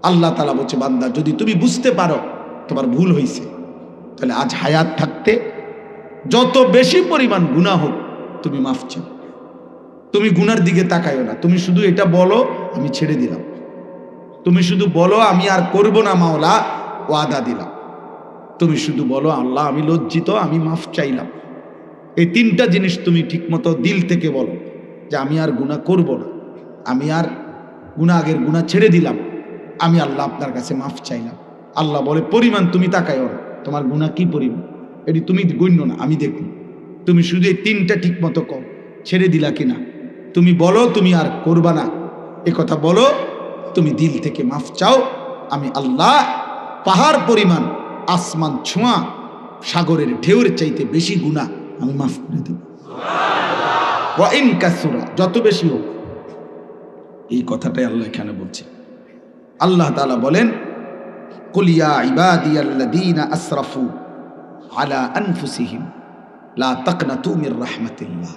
আল্লাহ তাআলা বলছে, বান্দা যদি তুমি বুঝতে পারো তোমার ভুল হয়েছে, তাহলে আজ হায়াত থাকতে যত বেশি পরিমাণ গুনাহ হোক তুমি মাফ চাও। তুমি গুনার দিকে তাকাইও না, তুমি শুধু এটা বলো আমি ছেড়ে দিলাম। তুমি শুধু বলো আমি আর করব না মাওলা, ওয়াদা দিলাম। তুমি শুধু বলো আল্লাহ আমি লজ্জিত, আমি মাফ চাইলাম। এই তিনটা জিনিস তুমি ঠিকমতো দিল থেকে বলো যে আমি আর গুনাহ করব না, আমি আর আগের গুনাহ ছেড়ে দিলাম, আমি আল্লাহ আপনার কাছে মাফ চাইলাম। আল্লাহ বলে পরিমাণ তুমি তাকাইও না, তোমার গুনাহ কি পরিমাণ এটি তুমি গণ্য না, আমি দেখুন। তুমি শুধু এই তিনটা ঠিক মতো কও, ছেড়ে দিলা কিনা। তুমি বলো তুমি আর করবা না, এ কথা বলো, তুমি দিল থেকে মাফ চাও, আমি আল্লাহ পাহাড় পরিমাণ, আসমান ছোঁয়া, সাগরের ঢেউর চাইতে বেশি গুনাহ আমি মাফ করে দেব। ওয়া ইন কাসুরা, যত বেশি হোক। এই কথাটাই আল্লাহ এখানে বলছে। আল্লাহ তাআলা বলেন, কুল ইয়া ইবাদিয়াল্লাযীনা আসরাফু আলা আনফুসিহিম লা তাকনাতু মির রাহমাতিল্লাহ।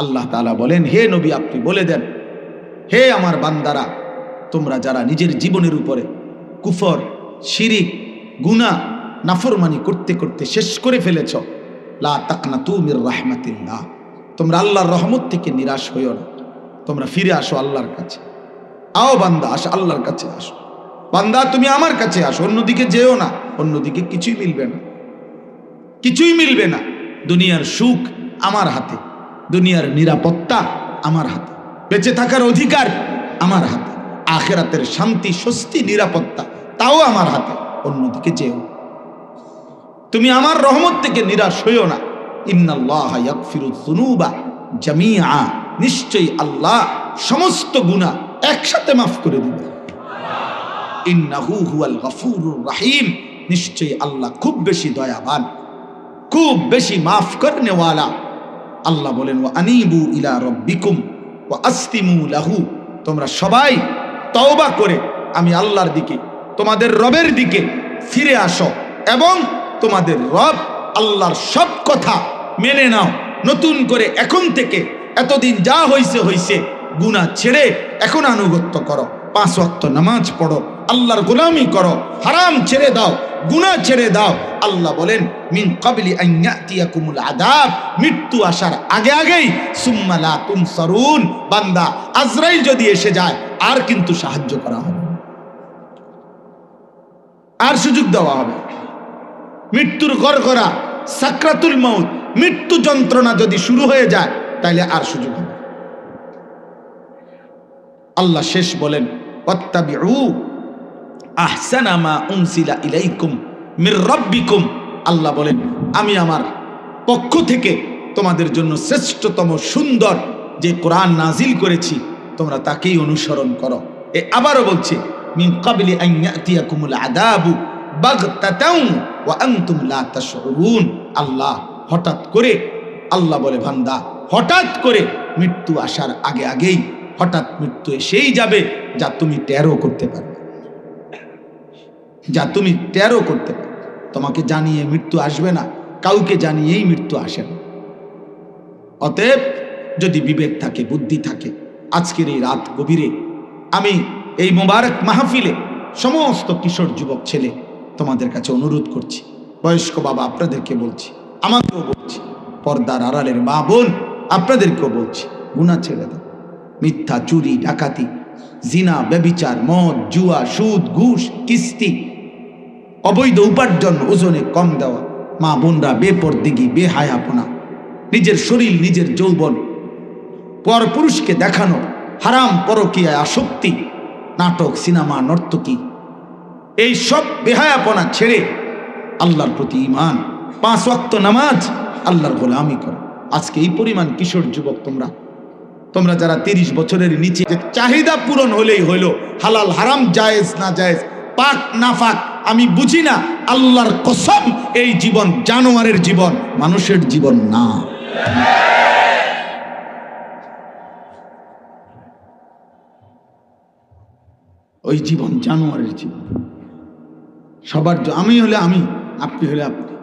আল্লাহ তাআলা বলেন, হে নবী আপনি বলে দেন, হে আমার বান্দারা, তোমরা যারা নিজের জীবনের উপরে কুফর, শিরিক, গুনাহ, নাফরমানি করতে করতে শেষ করে ফেলেছ, লা তাকনাতু মির রাহমাতিল্লাহ, তোমরা আল্লাহর রহমত থেকে নিরাশ হইও না, তোমরা ফিরে আসো আল্লাহর কাছে। আও বান্দা, আসো আল্লাহর কাছে আসো। বান্দা তুমি আমার কাছে আসো, অন্যদিকে যেও না, অন্যদিকে কিছুই মিলবে না, কিছুই মিলবে না। দুনিয়ার সুখ আমার হাতে, দুনিয়ার নিরাপত্তা আমার হাতে, বেঁচে থাকার অধিকার আমার হাতে, আখিরাতের শান্তি, স্বস্তি, নিরাপত্তা তাও আমার হাতে, অন্যদিকে যেও। তুমি আমার রহমত থেকে নিরাশ হইও না। ইন্নাল্লাহা ইয়াগফিরুয যুনুবা জামিআ, নিশ্চয়ই আল্লাহ সমস্ত গুনাহ একসাথে মাফ করে দিবেন। ইন্নাহু হুয়াল গফুরুর রহিম, নিশ্চয়ই আল্লাহ খুব বেশি দয়াবান, খুব বেশি মাফ করনেওয়ালা। আল্লাহ বলেন, ওয়া আনিবু ইলা রাব্বিকুম ওয়া আসলিমু লাহু, তোমরা সবাই তওবা করে আমি আল্লাহর দিকে, তোমাদের রবের দিকে ফিরে আসো এবং তোমাদের রব আল্লাহর সব কথা মেনে নাও। নতুন করে এখন থেকে এতদিন যা হইছে হইছে, গুনাহ ছেড়ে এখন আনুগত্য করো, 5 ওয়াক্ত নামাজ পড়ো, আল্লাহর গোলামি করো, হারাম ছেড়ে দাও, গুনাহ ছেড়ে দাও। আল্লাহ বলেন, মিন ক্বাবলি আন ইয়াতিয়াকুমুল আযাব, মৃত্যু আসার আগে আগেই, সুম্মা লা তুনসারুন, বান্দা আজরাইল যদি এসে যায় আর কিন্তু সাহায্য করা হবে না, আর সুযোগ দেওয়া হবে। মৃত্যুর গড়গড়া, সাকরাতুল মাউত, মৃত্যু যন্ত্রণা যদি শুরু হয়ে যায় তাহলে আর সুযোগ হবে। আল্লাহ শেষ বলেন, ওয়াত্তাবিউ আহসানা মা উনসিলা ইলাইকুম মির রাব্বিকুম, আল্লাহ বলেন আমি আমার পক্ষ থেকে তোমাদের জন্য শ্রেষ্ঠতম সুন্দর যে কোরআন নাজিল করেছি তোমরা তাকেই অনুসরণ করো। আবারও বলছে, মিন ক্বাবলি আন ইয়াতিয়াকুমুল আযাবু বাগতাতাও ওয়া আনতুম লা তাশউরুন, আল্লাহ হঠাৎ করে, আল্লাহ বলে বান্দা হঠাৎ করে মৃত্যু আসার আগে আগেই হঠাৎ মৃত্যু এসেই যাবে, যা তুমি টেরও করতে পারবে, যা তুমি টেরও করতে পারবে। তোমাকে জানিয়ে মৃত্যু আসবে না, কাউকে জানিয়েই মৃত্যু আসে না। অতএব যদি বিবেক থাকে, বুদ্ধি থাকে, আজকের এই রাত গভীরে আমি এই মোবারক মাহফিলে সমস্ত কিশোর যুবক ছেলে তোমাদের কাছে অনুরোধ করছি, বয়স্ক বাবা আপনাদেরকে বলছি, আমাকেও বলছি, পর্দার আড়ালের মা বোন আপনাদেরকেও বলছি, গুনাহ ছেড়ে দাও। মিথ্যা, চুরি, ডাকাতি, জিনা, ব্যভিচার, মদ, জুয়া, সুদ, ঘুষ, কিস্তি, অবৈধ উপার্জন, ওজনে কম দেওয়া, মা বোনরা বেপরদিগি, বেহায়াপনা, নিজের শরীর, নিজের যৌবন পরপুরুষকে দেখানো, হারাম পরকীয়ায় আসক্তি, নাটক, সিনেমা, নর্তকী, এই সব বেহায়াপনা ছেড়ে আল্লাহর প্রতি ঈমান, 5 ওয়াক্ত নামাজ, আল্লাহর গোলামি করো। আজকে এই পরিমাণ কিশোর যুবক তোমরা যারা 30 বছরের নিচে, চাহিদা পূরণ হলেই হইল, হালাল হারাম, জায়েজ না জায়েজ, পাক না পাক আমি বুঝি না, আল্লাহর কসম এই জীবন জানোয়ারের জীবন, মানুষের জীবন না। ওই জীবন জানোয়ারের জীবন। সবার আমি হলে আমি, আপনি হলে আপনি,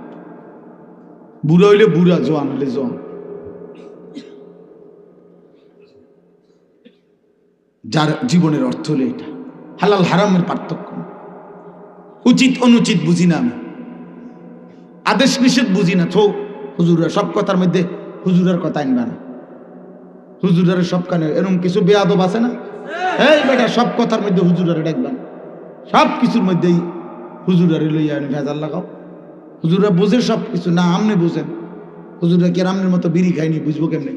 বুড়া হইলে বুড়া, জোয়ান হলে জোয়ান। যার জীবনের অর্থ হলো এটা, হালাল হারামের পার্থক্য, উচিত অনুচিত বুঝি না আমি, আদেশ নিষেধ বুঝি না। তো হুজুরা সব কথার মধ্যে হুজুরের কথা আনবা না, হুজুরের সব কানে এরকম কিছু বেয়াদব আছে না, এই বেটা সব কথার মধ্যে হুজুরের ডাকবা না, সব কিছুর মধ্যেই হুজুরের লইয়া ভেজাল লাগাও। হুজুরা বুঝে সব কিছু না, আমনে বুঝেন। হুজুরা কি আর আমনের মতো বিড়ি খাইনি, বুঝবো কেমনে?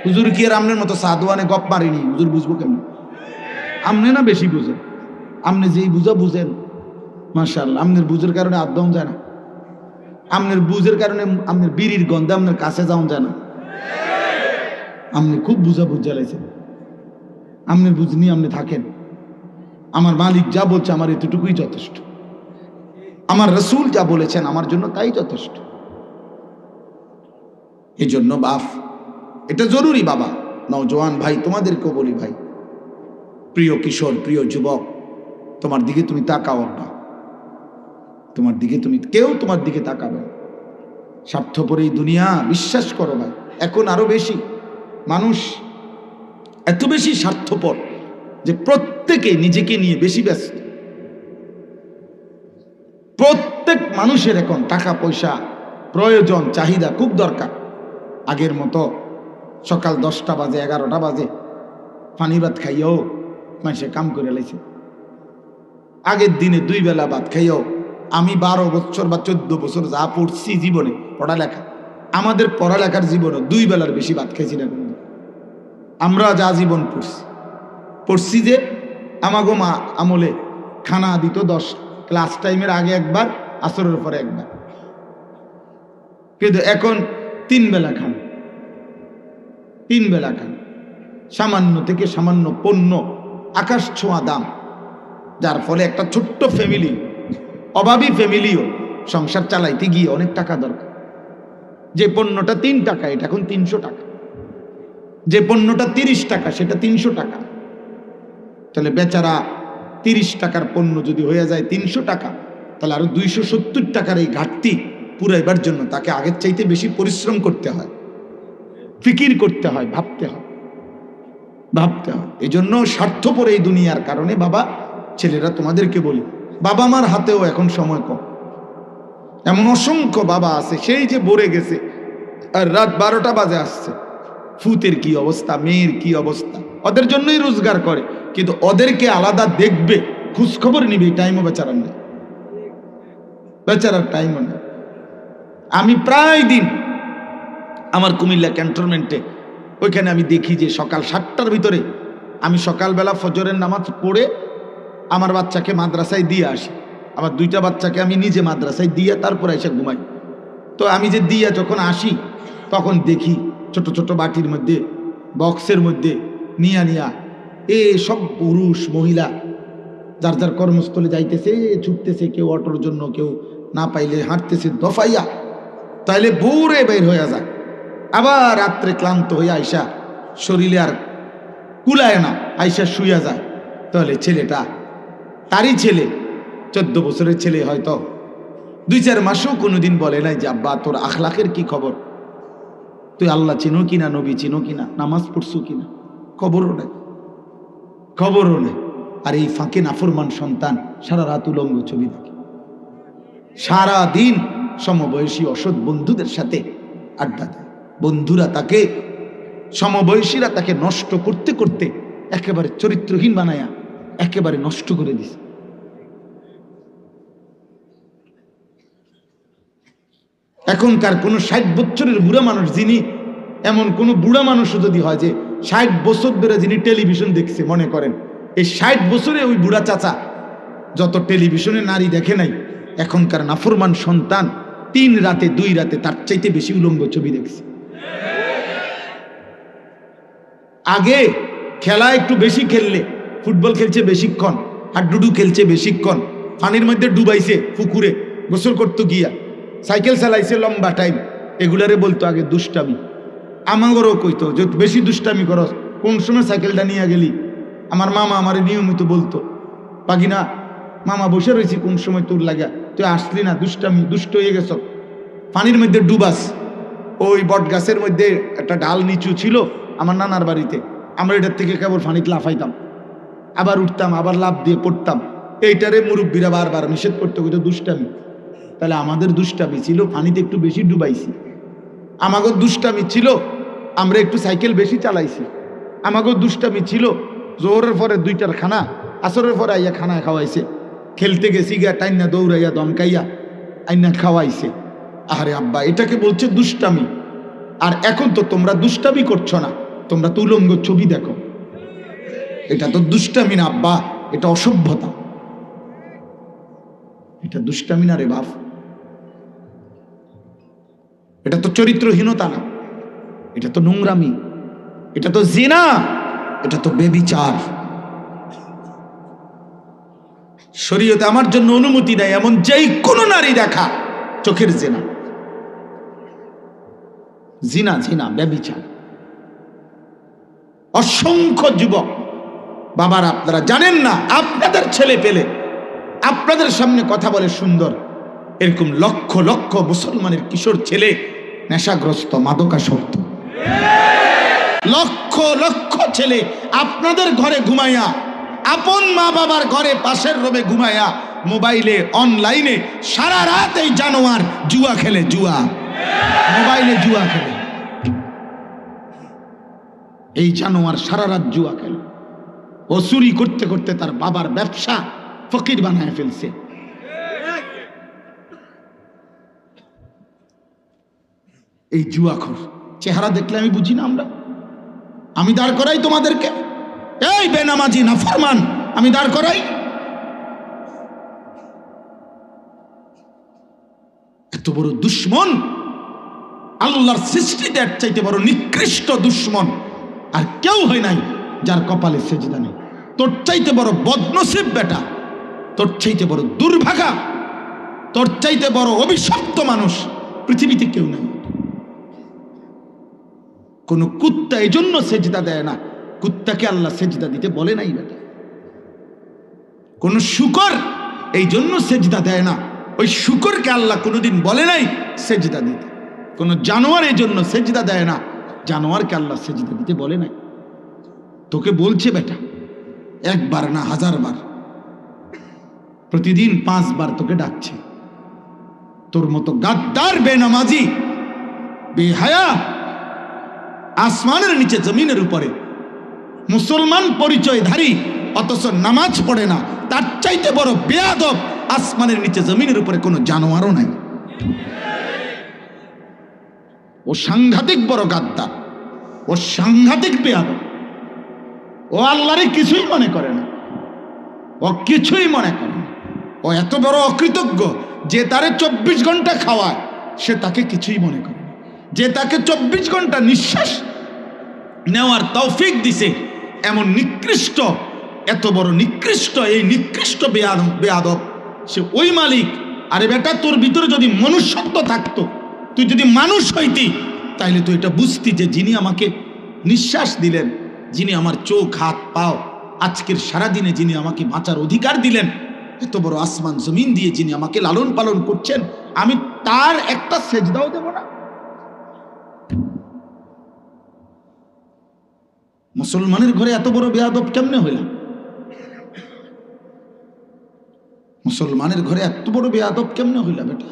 হুজুর কি আর আমনের মতো সাধুয়ানে গপ মারিনি, হুজুর বুঝবো কেমনে? আমনে না বেশি বুঝেন, আমনে যেই বুঝা বুঝেন মাশাআল্লাহ, আমনের বুঝের কারণে আদম যায় না, আমনের বুঝের কারণে আমনের বিড়ির গন্ধে আপনার কাছে যাওয়া যায় না। আপনি খুব বুঝা বুঝ জ্বালাইছেন, আমনের বুঝ নিয়ে আপনি থাকেন। আমার মালিক যা বলছে আমার এতটুকুই যথেষ্ট, আমার রসুল যা বলেছেন আমার জন্য তাই যথেষ্ট। এই জন্য বাপ এটা জরুরি। বাবা নওজোয়ান ভাই তোমাদেরকেও বলি, ভাই প্রিয় কিশোর, প্রিয় যুবক, তোমার দিকে তুমি তাকাও না, তোমার দিকে তুমি কেউ তোমার দিকে তাকাবে না। স্বার্থপর এই দুনিয়া, বিশ্বাস করো ভাই, এখন আরো বেশি মানুষ এত বেশি স্বার্থপর যে প্রত্যেকে নিজেকে নিয়ে বেশি ব্যস্ত। প্রত্যেক মানুষের এখন টাকা পয়সা প্রয়োজন, চাহিদা খুব দরকার। আগের মতো সকাল 10টা বাজে 11টা বাজে পানি ভাত খাইয়াও মানুষে কাম করে লাইছে। আগের দিনে 2 বেলা ভাত খাইয়াও, আমি 12 বছর বা 14 বছর যা পড়ছি জীবনে পড়ালেখা, আমাদের পড়ালেখার জীবনে 2 বেলার বেশি ভাত খাইছি না। আমরা যা জীবন পড়ছি যে আমাগো মা আমলে খানা দিত 10 ক্লাস টাইমের আগে একবার, আসরের পরে একবার, কিন্তু এখন 3 বেলা খান, 3 বেলা খান। সামান্য থেকে সামান্য পণ্য আকাশ ছোঁয়া দাম, যার ফলে একটা ছোট্ট ফ্যামিলি, অভাবী ফ্যামিলিও সংসার চালাইতে গিয়ে অনেক টাকা দরকার। যে পণ্যটা 3 টাকা এটা এখন 300 টাকা, যে পণ্যটা 30 টাকা সেটা 300 টাকা। তাহলে বেচারা 30 টাকার পণ্য যদি হয়ে যায় 300 টাকা, তাহলে আরো 270 টাকার এই ঘাটতি পুরাইবার জন্য তাকে আগের চাইতে বেশি পরিশ্রম করতে হয়, ফিকির করতে হয়, ভাবতে হয়। এই জন্য স্বার্থপর এই দুনিয়ার কারণে বাবা, ছেলেরা তোমাদেরকে বলি, বাবা মার হাতেও এখন সময় কম। এমন অসংখ্য বাবা আছে সেই যে বরে গেছে আর রাত 12টা বাজে আসছে, ফুতের কি অবস্থা, মেয়ের কি অবস্থা, ওদের জন্যই রোজগার করে, কিন্তু ওদেরকে আলাদা দেখবে, খোঁজখবর নিবে, টাইমও বেচারার নেই, বেচারার টাইমও নেই। আমি প্রায় দিন আমার কুমিল্লা ক্যান্টনমেন্টে ওইখানে আমি দেখি যে সকাল 7টার ভিতরে আমি সকালবেলা ফজরের নামাজ পড়ে আমার বাচ্চাকে মাদ্রাসায় দিয়ে আসি, আমার 2টা বাচ্চাকে আমি নিজে মাদ্রাসায় দিয়ে তারপরে এসে ঘুমাই। তো আমি যে দিয়ে যখন আসি তখন দেখি ছোট ছোট বাটির মধ্যে, বক্সের মধ্যে নিয়া সব পুরুষ মহিলা যার যার কর্মস্থলে যাইতেছে, ছুটতেছে, কেউ অটোর জন্য, কেউ না পাইলে হাঁটতেছে দফাইয়া, তাইলে ভোরে বের হয়ে যায়। আবার রাত্রে ক্লান্ত হয়ে আইসা শরীরে আর কুলায় না, আইসা শুইয়া যায়। তাহলে ছেলেটা, তারই ছেলে, 14 বছরের ছেলে, হয়তো 2-4 মাসেও কোনোদিন বলে নাই যে আব্বা তোর আখলাকের কি খবর, তুই আল্লাহ চিনো কিনা, নবী চিনো কিনা, নামাজ পড়ছো কিনা, খবরও নেই। আর এই ফাঁকে নাফরমান সন্তান সারা রাত উলঙ্গ ছবি দেখে, সারা দিন সমবয়সী অসৎ বন্ধুদের সাথে আড্ডা দেয়। বন্ধুরা তাকে, সমবয়সীরা তাকে নষ্ট করতে করতে একেবারে চরিত্রহীন বানায়া একেবারে নষ্ট করে দিছে। এখনকার কোন 60 বছরের বুড়া মানুষ, যিনি এমন কোন বুড়া মানুষও যদি হয় যে 60 বছর ধরে যিনি টেলিভিশন দেখছে, মনে করেন এই 60 বছরে ওই বুড়া চাচা যত টেলিভিশনে নারী দেখে নাই, এখনকার নাফরমান সন্তান 3 রাতে 2 রাতে তার চাইতে বেশি উলঙ্গ ছবি দেখছে। আগে খেলা একটু বেশি খেললে, ফুটবল খেলছে বেশিক্ষণ, হাডুডু খেলছে বেশিক্ষণ, পানির মধ্যে ডুবাইছে, পুকুরে গোসল করতে গিয়া সাইকেল চালাইছে লম্বা টাইম, এগুলারে বলতো আগে দুষ্টামি। আমারও কইতো যে বেশি দুষ্টামি করস, কোন সময় সাইকেলটা নিয়ে গেলি। আমার মামা আমার নিয়মিত বলতো, পাগিনা মামা বসে রয়েছি, কোন সময় তোর লাগা তুই আসলি না, দুষ্টামি, দুষ্ট হয়ে গেছ, পানির মধ্যে ডুবাস। ওই বট গাছের মধ্যে একটা ডাল নিচু ছিল আমার নানার বাড়িতে, আমরা এটার থেকে কেবল পানিতে লাফাইতাম, আবার উঠতাম, আবার লাফ দিয়ে পড়তাম। এইটারে মুরব্বীরা বারবার নিষেধ করতে হইতো দুষ্টামি। তাহলে আমাদের দুষ্টামি ছিল পানিতে একটু বেশি ডুবাইছি, আমাগো দুষ্টামি ছিল আমরা একটু সাইকেল বেশি চালাইছি, আমাগো দুষ্টামি ছিল জোহরের পরে 2টার খানা, আসরের পরে আইয়া খানা খাওয়াইছে, খেলতে গেছি গিয়া টাইনা দৌড়াইয়া দমকাইয়া আইনা খাওয়াইছে। আরে আব্বা, এটাকে বলছে দুষ্টামি। আর এখন তো তোমরা দুষ্টামি করছো না, তোমরা তো উলঙ্গ ছবি দেখো। এটা তো দুষ্টামি না আব্বা, এটা অসভ্যতা। এটা দুষ্টামি না রে বাপ, এটা তো চরিত্রহীনতা না, এটা তো নোংরামি, এটা তো জিনা, এটা তো বেবিচার। শরীয়তে আমার জন্য অনুমতি দেয় এমন যেই কোনো নারী দেখা চোখের জিনা, জিনা জিনা বেবিচার। অসংখ্য যুবক বাবারা, আপনারা জানেন না, আপনাদের ছেলে পেলে আপনাদের সামনে কথা বলে সুন্দর, এরকম লক্ষ লক্ষ মুসলমানের কিশোর ছেলে নেশাগ্রস্ত, মাদকাসক্ত। লক্ষ লক্ষ ছেলে আপনাদের ঘরে ঘুমাইয়া, আপন মা বাবার ঘরে পাশের রুমে ঘুমাইয়া, মোবাইলে অনলাইনে সারা রাত এই জানোয়ার জুয়া খেলে, জুয়া, মোবাইলে জুয়া খেলে। এই জানোয়ার সারা রাত জুয়া খেলে। ও চুরি করতে করতে তার বাবার ব্যবসা ফকির বানায় ফেলছে। এই জুয়াখোর চেহারা দেখলে আমি বুঝি না, আমি দাঁড় করাই তোমাদেরকে, এই বেনামাজি নাফরমান, আমি দাঁড় করাই। এত বড় দুশ্মন, আল্লাহর সৃষ্টিতে এর চাইতে বড় নিকৃষ্ট দুশ্মন আর কেউ হয় নাই যার কপালে সেজদা নেই। তোর চাইতে বড় বদনসিব বেটা, তোর চাইতে বড় দুর্ভাগা, তোর চাইতে বড় অভিশপ্ত মানুষ পৃথিবীতে কেউ নেই। কোন কুত্তা এই জন্য সেজদা দেয় না, কুত্তাকে আল্লাহ সেজদা দিতে বলে নাই বেটা। কোন শুকর এই জন্য সেজদা দেয় না, ওই শুকরকে আল্লাহ কোনোদিন বলে নাই সেজদা দিতে। কোন জানোয়ার এই জন্য সেজদা দেয় না, জানোয়ারকে আল্লাহ সেজদা দিতে বলে নাই। তোকে বলছে বেটা, একবার না 1000 বার, প্রতিদিন 5 বার তোকে ডাকছে। তোর মতো গাদ্দার, বেনামাজি, বেহায়া, আসমানের নিচে জমিনের উপরে মুসলমান পরিচয়ধারী অথচ নামাজ পড়ে না, তার চাইতে বড় বেয়াদব আসমানের নিচে জমিনের উপরে কোনো জানোয়ারও নাই। ও সাংঘাতিক বড় গাদ্দার, ও সাংঘাতিক বেয়াদব। ও আল্লাহরে কিছুই মনে করে না, ও কিছুই মনে করে না। ও এত বড় অকৃতজ্ঞ যে তারে 24 ঘন্টা খাওয়ায়, সে তাকে কিছুই মনে করে না। যে তাকে 24 ঘন্টা নিঃশ্বাস নেওয়ার তৌফিক দিছে, এমন নিকৃষ্ট, এত বড় নিকৃষ্ট, এই নিকৃষ্ট বেয়াদব সে ওই মালিক। আরে বেটা, তোর ভিতরে যদি মনুষ্যত্ব থাকতো, তুই যদি মানুষ হইতি, তাইলে তুই এটা বুঝতি যে যিনি আমাকে নিঃশ্বাস দিলেন, যিনি আমার চোখ হাত পাও আজকের সারাদিনে যিনি আমাকে বাঁচার অধিকার দিলেন, এত বড় আসমান জমিন দিয়ে যিনি আমাকে লালন পালন করছেন, আমি তার একটা সেজদাও দেব না। মুসলমানের ঘরে এত বড় বেয়াদব কেমনে হইলাম? মুসলমানের ঘরে এত বড় বেয়াদব কেমনে হইলাম? এটা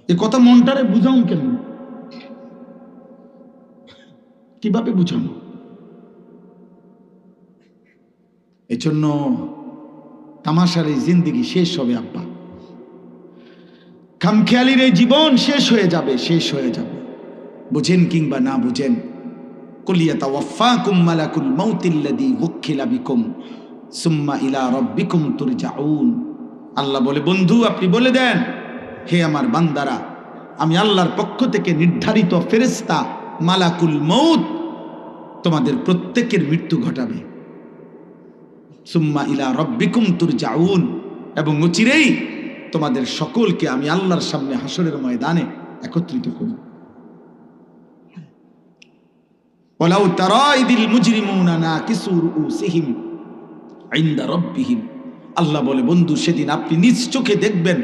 এ কথা মনটারে বুঝাউন কেমন, কিভাবে বুঝাম? এজন্য তামাশার এই জিন্দিগি শেষ হবে আব্বা, খামখেয়ালির এই জীবন শেষ হয়ে যাবে, শেষ হয়ে যাবে। বুঝেন কিংবা না বুঝেন, কুল ইয়াতাওয়াফাকুম মালাকুল মাউতিল্লাযী ওয়াক্কিলা বিকুম সুম্মা ইলা রাব্বিকুম তুরজাউন। আল্লাহ বলে, বন্ধু আপনি বলে দেন, হে আমার বান্দারা, আমি আল্লাহর পক্ষ থেকে নির্ধারিত ফেরেশতা মালাকুল মউত তোমাদের প্রত্যেকের মৃত্যু ঘটাবে। সুম্মা ইলা রাব্বিকুম তুরজাউন, এবং অচিরেই তোমাদের সকলকে আমি আল্লাহর সামনে হাসরের ময়দানে একত্রিত করব। ওয়ালাউ তারা ইদিল মুজরিমুনা নাকিসু রুউসিহিম ইনদা রাব্বিহিম। আল্লাহ বলে, বন্ধু সেদিন আপনি নিজ চোখে দেখবেন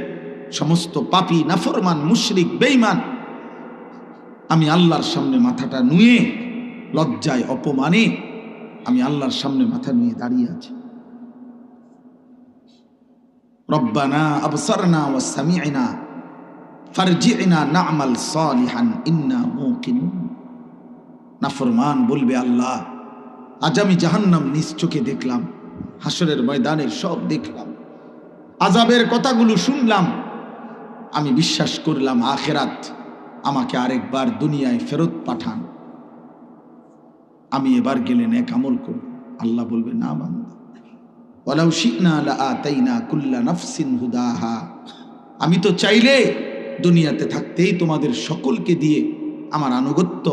সমস্ত পাপী, নাফরমান, মুশরিক, বেঈমান আমি আল্লাহর সামনে মাথাটা নুয়ে লজ্জায় অপমানে আমি আল্লাহর সামনে মাথা নিয়ে দাঁড়িয়ে আছি। রব্বানা আবসারনা ওয়া সামি'না ফারজি'না না'মাল সালিহান ইন্না মুকিনুন। নাফরমান বলবে, আল্লাহ আজ আমি জাহান্নাম নিজ চোখে দেখলাম, হাসরের ময়দানের সব দেখলাম, আযাবের কথাগুলো শুনলাম, আমি বিশ্বাস করলাম আখিরাত, আমাকে আরেকবার দুনিয়ায় ফেরত পাঠান, আমি এবার গেলে নেক আমল করব। আল্লাহ বলবে, না বান্দা, ওয়ালাউ শি'না লাআতাইনা কুল্লা নাফসিন হুদাহা, আমি তো চাইলে দুনিয়াতে থাকতেই তোমাদের সকলকে দিয়ে আমার আনুগত্য,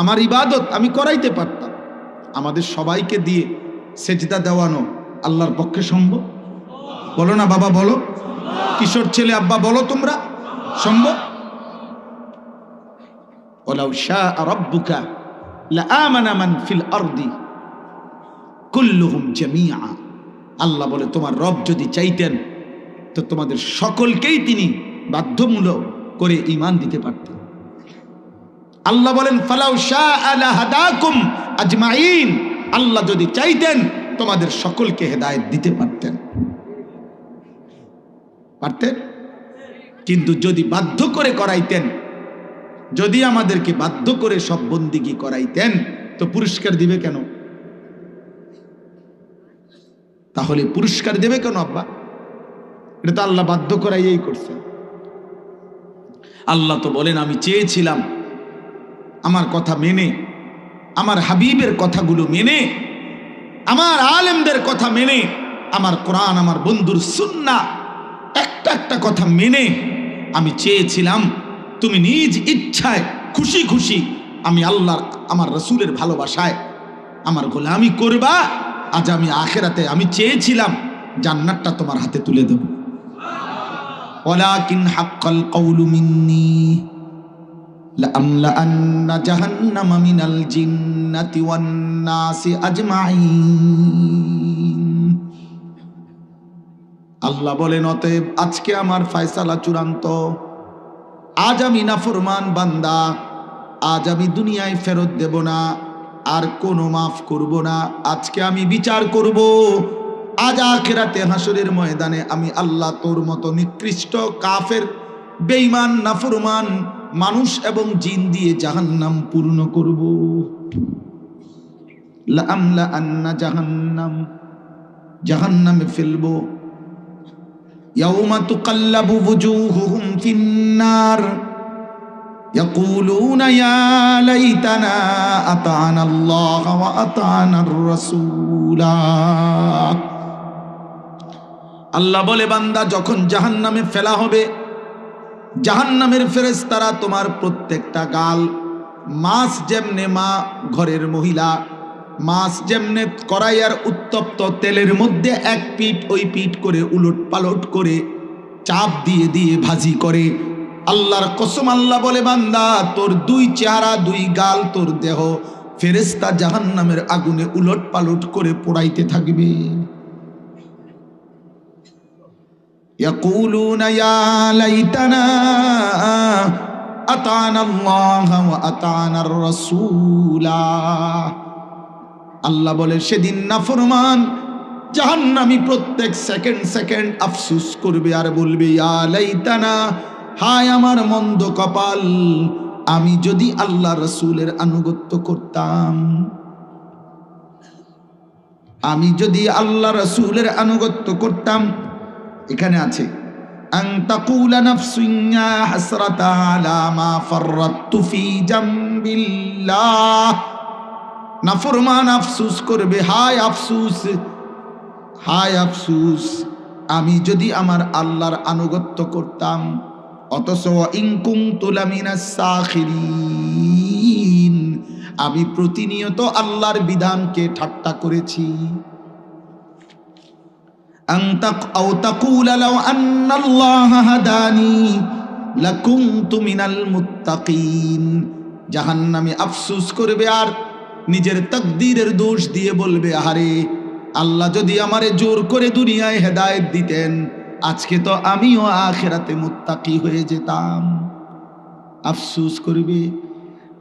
আমার ইবাদত আমি করাইতে পারতাম। আমাদের সবাইকে দিয়ে সেজদা দেওয়ানো আল্লাহর পক্ষে সম্ভব? বলো না বাবা, বলো। কিশোর ছেলে আব্বা বলো, তোমরা সম্ভব? ওয়ালাউ শাআ রাব্বুকা লাআমানা মান ফিল আরদি কুল্লুহুম জামিআ। আল্লাহ বলে, তোমার রব যদি চাইতেন তো তোমাদের সকলকেই তিনি বাধ্যমূলক করে ঈমান দিতে পারতেন। আল্লাহ বলেন, ফালাউ শাআ লাহাদাকুম আজমাইন। আল্লাহ যদি চাইতেন তোমাদের সকলকে হেদায়েত দিতে পারতেন। কিন্তু যদি বাধ্য করে করাইতেন, যদি আমাদেরকে বাধ্য করে সব বন্দিগি করাইতেন, তো পুরস্কার দিবে কেন? তাহলে পুরস্কার দেবে কেন আব্বা? এটা তো আল্লাহ বাধ্য করাইয়াই করছেন। আল্লাহ তো বলেন, আমি চেয়েছিলাম আমার কথা মেনে, আমার হাবিবের কথাগুলো মেনে, আমার আলেমদের কথা মেনে, আমার কোরআন, আমার বন্ধুর সুন্নাহ, একটা একটা কথা মেনে আমি চেয়েছিলাম তুমি নিজ ইচ্ছায় খুশি খুশি আমি আল্লাহর, আমার রাসূলের ভালোবাসায় আমার গোলামি করবা। আজ আমি আখিরাতে আমি চেয়েছিলাম জান্নাতটা তোমার হাতে তুলে দেব। ওয়ালাকিন হাক্কাল কওলু মিন্নি লাআমলাআন্না জাহান্নামা মিনাল জিন্নাতি ওয়ান নাসি আজমাইন। আল্লাহ বলেন, অতএব আজকে আমার ফয়সালা চূড়ান্ত। আজ আমি নাফরমান বান্দা, আজ আমি দুনিয়ায় ফেরত দেব না, আর কোনো মাফ করব না। আজকে আমি বিচার করব। আজ আখিরাতে হাসরের ময়দানে আমি আল্লাহ তোর মতো নিকৃষ্ট কাফের, বেঈমান, নাফরমান মানুষ এবং জিন দিয়ে জাহান্নাম পূর্ণ করব। লাআমলাআন্না জাহান্নাম, জাহান্নামে ফেলবো। ইয়াউমা তুকাল্লাবু ওয়ুজুহুহুম ফিন্নার ইয়াকুলুনা ইয়া লাইতানা আতা'না আল্লাহ ওয়া আতা'নার রাসূলা। আল্লাহ বলে, বান্দা যখন জাহান্নামে ফেলা হবে, জাহান্নামের ফেরেশতারা তোমার প্রত্যেকটা গাল, মাছ যেমনে মা ঘরের মহিলা মাছ যেমনে কড়াইয়ার উত্তপ্ত তেলের মধ্যে এক পিঠ ওই পিঠ করে উলট পালট করে চাপ দিয়ে দিয়ে ভাজি করে, আল্লাহর কসম আল্লাহ বলে, বান্দা তোর দুই চেহারা, দুই গাল, তোর দেহ ফেরেশতা জাহান্নামের আগুনে উলট পালট করে পোড়াইতে থাকবে। ইয়াকুলুনা ইয়া লাইতানা আতা'না আল্লাহ ওয়া আতা'নার রাসূলা। আল্লাহ বলে, সেদিন নাফরমান জাহান্নামী প্রত্যেক সেকেন্ড সেকেন্ড আফসোস করবে আর বলবে, ইয়া লাইতানা, হায় আমার মন্দ কপাল, আমি যদি আল্লাহ রাসূলের আনুগত্য করতাম, আমি যদি আল্লাহ রাসূলের আনুগত্য করতাম। এখানে আছে আন তাকুলা নাফসুন ইয়া হাসরাতা আলা মা ফাররাতু ফি জামবিল্লাহ। নাফরমান আফসোস করবে, হায় আফসোস, হায় আফসোস, আমি যদি আমার আল্লাহর আনুগত্য করতাম। অথচ ইন কুনতু লামিনাস সাখিরিন, আমি প্রতিনিয়ত আল্লাহর বিধানকে ঠাট্টা করেছি। আও তাকুলা লাউ আন্নাল্লাহা হাদানি লাকুনতু মিনাল মুত্তাকিন। জাহান্নামী আফসোস করবে আর নিজের তাকদীরের দোষ দিয়ে বলবে, আহারে আল্লাহ যদি আমারে জোর করে দুনিয়ায় হেদায়েত দিতেন, আজকে তো আমিও আখিরাতে মুত্তাকি হয়ে যেতাম। আফসোস করবে।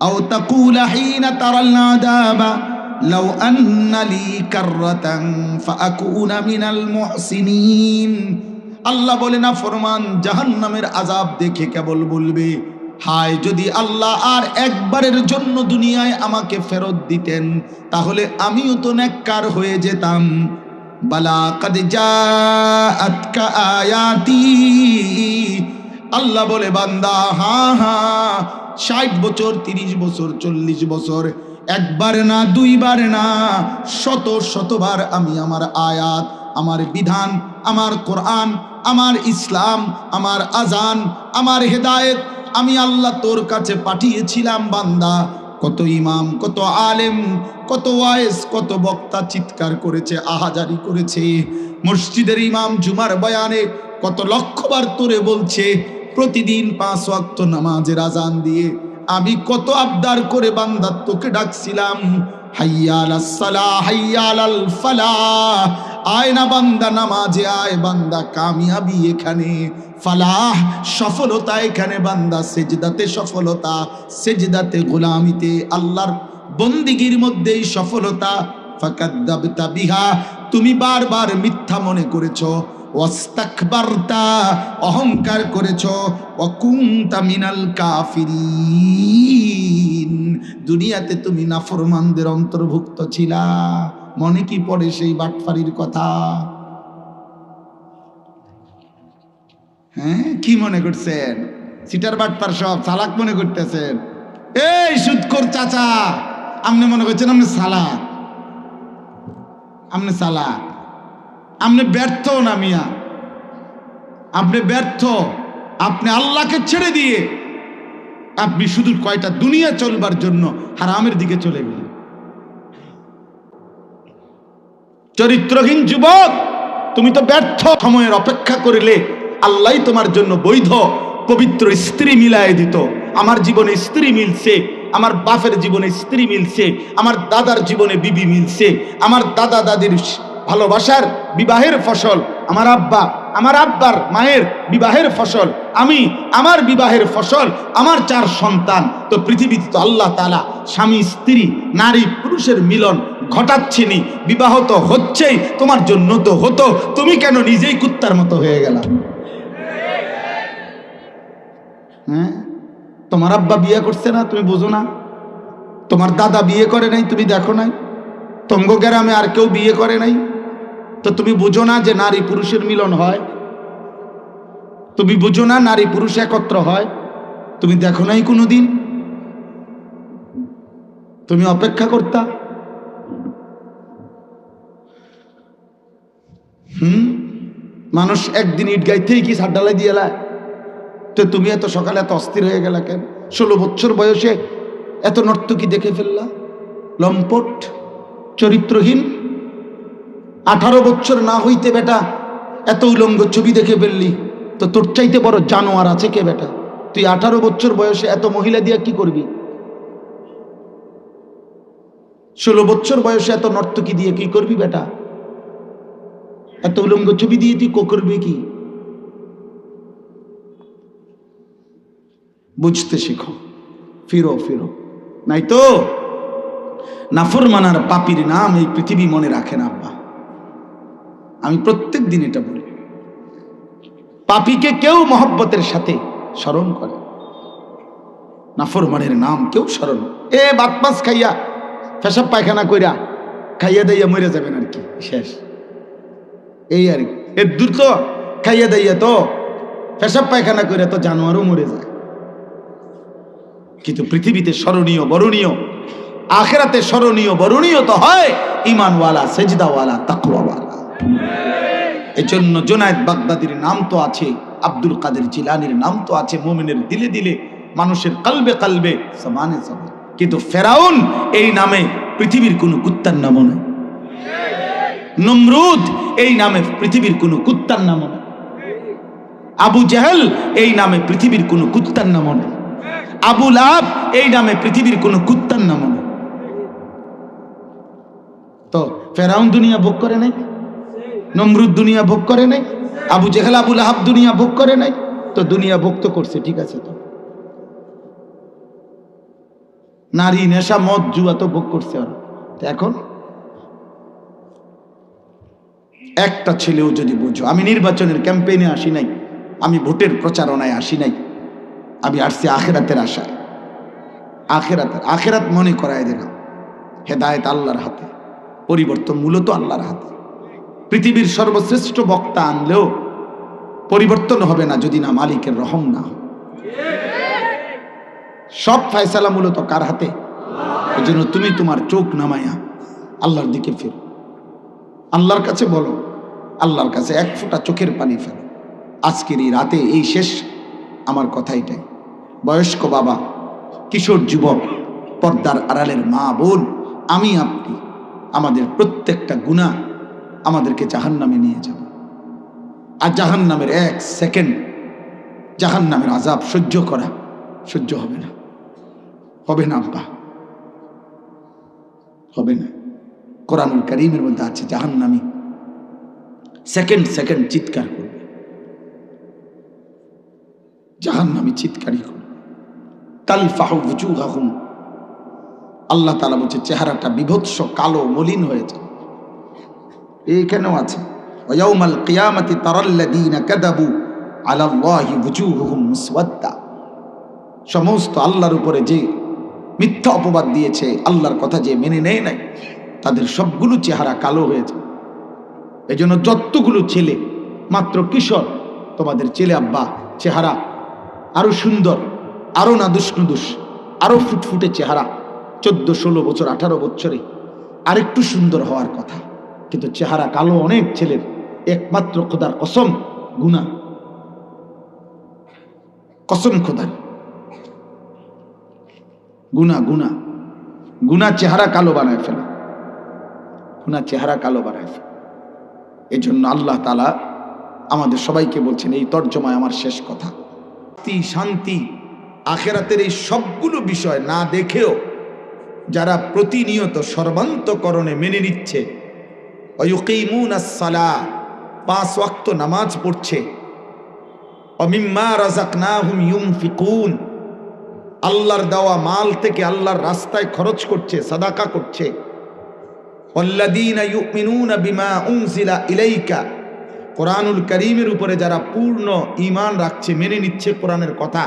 আও তাকুলা হিনা তারাল আযাবা লাউ আন্না লি কাররাতান ফাআকুনা মিনাল মুহসিনিন। আল্লাহ বলে না ফরমান জাহান্নামের আযাব দেখে কেবল বলবে, হায় যদি আল্লাহ আর একবারের জন্য দুনিয়ায় আমাকে ফেরত দিতেন তাহলে আমিও তো নেককার হয়ে যেতাম। বালা কাদ জাআতকা আয়াতি, আল্লাহ বলে বান্দা হ্যাঁ হ্যাঁ 60 বছর 30 বছর 40 বছর, একবার না দুইবার না শত শতবার আমি আমার আয়াত, আমার বিধান, আমার কোরআন, আমার ইসলাম, আমার আজান, আমার হেদায়েত আমি আল্লাহ তোর কাছে পাঠিয়েছিলাম বান্দা। কত ইমাম, কত আলেম, কত ওয়াইজ, কত বক্তা চিৎকার করেছে, আহাজারি করেছে। মসজিদের ইমাম জুমার বয়ানে কত লক্ষবার তোরে বলছে, প্রতিদিন 5 ওয়াক্ত নামাজের আজান দিয়ে আমি কত আবদার করে বান্দা তোকে ডাকছিলাম, হাইয়া আলাস সালাহ হাইয়া আলাল ফালাহ, আয় না বান্দা নামাজে আয়, বান্দা কামিয়াবি এখানে, ফালাহ সফলতা এখানে, বান্দা সেজদাতে সফলতা, সেজদাতে গোলামিতে আল্লাহর বন্দিগির মধ্যেই সফলতা। ফাকাদ্দাবতা বিহা, তুমি বারবার মিথ্যা মনে করেছো, ওয়াস্তাকবারতা অহংকার করেছো, ওয়া কুনতা মিনাল কাফিরিন, দুনিয়াতে তুমি নাফরমানদের অন্তর্ভুক্ত ছিলা। মনে কি পড়ে সেই বাটফারির কথা? হ্যাঁ, কি মনে করছেন? সিটার বাটপার সব চালাক মনে করতেছেন? এই সুদখোর চাচা, আপনি মনে করছেন আপনি চালাক? আপনি চালাক, আপনি ব্যর্থ না মিয়া, আপনি ব্যর্থ। আপনি আল্লাহকে ছেড়ে দিয়ে আপনি শুধু কয়টা দুনিয়া চলবার জন্য হারামের দিকে চলে গেলেন। চরিত্রহীন যুবক, তুমি তো ব্যর্থ। সময়ের অপেক্ষা করিলে আল্লাহ তোমার জন্য বৈধ পবিত্র স্ত্রী মিলায় দিত। আমার জীবনে স্ত্রী মিলছে, আমার বাপের জীবনে স্ত্রী মিলছে, আমার দাদার জীবনে বিবি মিলছে, আমার দাদা দাদির ভালোবাসার বিবাহের ফসল আমার আব্বা, আমার আব্বার মায়ের বিবাহের ফসল আমি, আমার বিবাহের ফসল আমার 4 সন্তান। তো পৃথিবীতে তো আল্লাহ তাআলা স্বামী স্ত্রী নারী পুরুষের মিলন ঘটাচ্ছেনি, বিবাহ তো হচ্ছেই, তোমার জন্য তো হতো, তুমি কেন নিজেই কুত্তার মতো হয়ে গেলা? হ্যাঁ, তোমার আব্বা বিয়ে করছে না, তুমি বুঝো না? তোমার দাদা বিয়ে করে নাই, তুমি দেখো নাই? তঙ্গ গ্রামে আর কেউ বিয়ে করে নাই, তো তুমি বুঝো না যে নারী পুরুষের মিলন হয়? তুমি বুঝো না নারী পুরুষ একত্র হয়? তুমি দেখো নাই কোনোদিন? তুমি অপেক্ষা করতা? মানুষ একদিন ইট গাইতেই কি ছাদ ঢালাই দিয়ে এলা? তো তুমি এত সকালে এত অস্থির হয়ে গেলা কেন? 16 বছর বয়সে এত নর্তকী দেখে ফেললা, লম্পট চরিত্রহীন। 18 বছর না হইতে বেটা এত উলঙ্গ ছবি দেখে ফেললি, তো তোর চাইতে বড় জানোয়ার আছে কে বেটা? তুই 18 বছর বয়সে এত মহিলা দিয়া কি করবি? 16 বছর বয়সে এত নর্তকী দিয়ে কি করবি বেটা? এত উলঙ্গ ছবি দিয়ে তুই করবি কি? বুঝতে শিখো, ফিরো ফিরো, নাই তো নাফরমানার পাপীর নাম এই পৃথিবী মনে রাখে না। আব্বা, আমি প্রত্যেক দিন এটা বলি, পাপীকে কেউ মহব্বতের সাথে স্মরণ করে, নাফরমানের নাম কেউ স্মরণ। ভাত মাছ খাইয়া পেশাব পায়খানা কইরা খাইয়া দাইয়া মরে যাবেন আর কি, শেষ। এই আর এর দূর তো খাইয়া দাইয়া তো পেশাব পায়খানা কইরা তো জানোয়ারও মরে যায়। কিন্তু পৃথিবীতে স্মরণীয় বরণীয়, আখেরাতে স্মরণীয় বরণীয় তো হয় ঈমানওয়ালা, সেজদাওয়ালা, তাকওয়াওয়ালা। এজন্য জুনায়েদ বাগদাদির নাম তো আছে, আব্দুল কাদের জিলানীর নাম তো আছে মুমিনের দিলে দিলে, মানুষের কলবে কলবে, সমানে সমান। কিন্তু ফেরাউন এই নামে পৃথিবীর কোনো কুত্তার নামও নাই। নমরুদ এই নামে পৃথিবীর কোনো কুত্তার নামও নাই। আবু জাহেল এই নামে পৃথিবীর কোনো কুত্তার নামও নাই। আবু লাহাব এই নামে পৃথিবীর কোনো কুত্তার নামও নাই। তো ফেরাউন দুনিয়া ভোগ করে নাই, নমরুদ দুনিয়া ভোগ করে নাই, আবু জেহেল আবু লাহাব দুনিয়া ভোগ করে নাই, তো দুনিয়া ভোগ তো করছে, ঠিক আছে। তো নারী নেশা মদ জুয়া তো ভোগ করছে ওরা, এখন একটা ছেলেও যদি বুঝো, আমি নির্বাচনের ক্যাম্পেইনে আসি নাই, আমি ভোটের প্রচারণায় আসি নাই, আমি আসছি আখেরাতের আশায়। আখেরাত মনে করায় দিলাম। হেদায়েত আল্লাহর হাতে, পরিবর্তন মূলত আল্লাহর হাতে। পৃথিবীর সর্বশ্রেষ্ঠ বক্তা আনলেও পরিবর্তন হবে না যদি না মালিকের রহম না হয়। সব ফয়সালা মূলত কার হাতে? এই জন্য তুমি তোমার চোখ নামাইয়া আল্লাহর দিকে ফেরো, আল্লাহর কাছে বলো, আল্লাহর কাছে এক ফোঁটা চোখের পানি ফেলো। আজকের এই রাতে এই শেষ আমার কথা এটাই। বয়স্ক বাবা, কিশোর যুবক, পর্দার আড়ালের মা বোন, আমি আপনি, আমাদের প্রত্যেকটা গুনাহ আমাদেরকে জাহান্নামে নিয়ে যাবে। আর জাহান্নামের এক সেকেন্ড জাহান্নামের আযাব সহ্য হবে না, হবে না আব্বা, হবে না। কোরআনুল কারীমের মধ্যে আছে জাহান্নামী সেকেন্ড চিৎকার করবে, জাহান্নামী চিৎকারই করবে। তালফাহু ওয়ুজুহাহুম, আল্লাহ তাআলা বলছে চেহারাটা বিভৎস কালো মলিন হয়ে যায়। এইখানেও আছে ওয়ায়াউমাল কিয়ামাতি তারাল্লাযীনা কাযাবু আলাল্লাহি ওয়ুজুহুহুম মুসওয়াদ্দা, সমস্ত আল্লাহর উপরে যে মিথ্যা অপবাদ দিয়েছে, আল্লাহর কথা যে মেনে নেয় নাই, তাদের সবগুলো চেহারা কালো হয়ে যায়। এই জন্য যতগুলো ছেলে মাত্র কিশোর, তোমাদের ছেলে আব্বা চেহারা আরো সুন্দর, আরো নাদুস নুদুস, আরো ফুটফুটে চেহারা, 14-16 বছর 18 বছরে আরেকটু সুন্দর হওয়ার কথা, কিন্তু চেহারা কালো অনেক ছেলের। একমাত্র খোদার কসম, গুনাহ, কসম খোদার, গুনাহ চেহারা কালো বানায় ফেলে, গুনাহ চেহারা কালো বানায় ফেলে। এই জন্য আল্লাহ তাআলা আমাদের সবাইকে বলছেন, এই তর্জমায় আমার শেষ কথা, শান্তি আখেরাতের এই সবগুলো বিষয় না দেখেও যারা প্রতিনিয়ত সর্বান্তকরণে মেনে নিচ্ছে, ওয়ায়ুকিমুনাস সালাহ, 5 ওয়াক্ত নামাজ পড়ছে, ওয়ামিম্মা রাযাকনাহুম ইউনফিকুন, আল্লাহর দেওয়া মাল থেকে আল্লাহর রাস্তায় খরচ করছে, সাদাকা করছে, ওয়াল্লাযীনা ইউমিনুনা বিমা উনজিলা ইলাইকা, কোরআনুল কারীমের উপরে যারা পূর্ণ ঈমান রাখছে, মেনে নিচ্ছে কোরআনের কথা,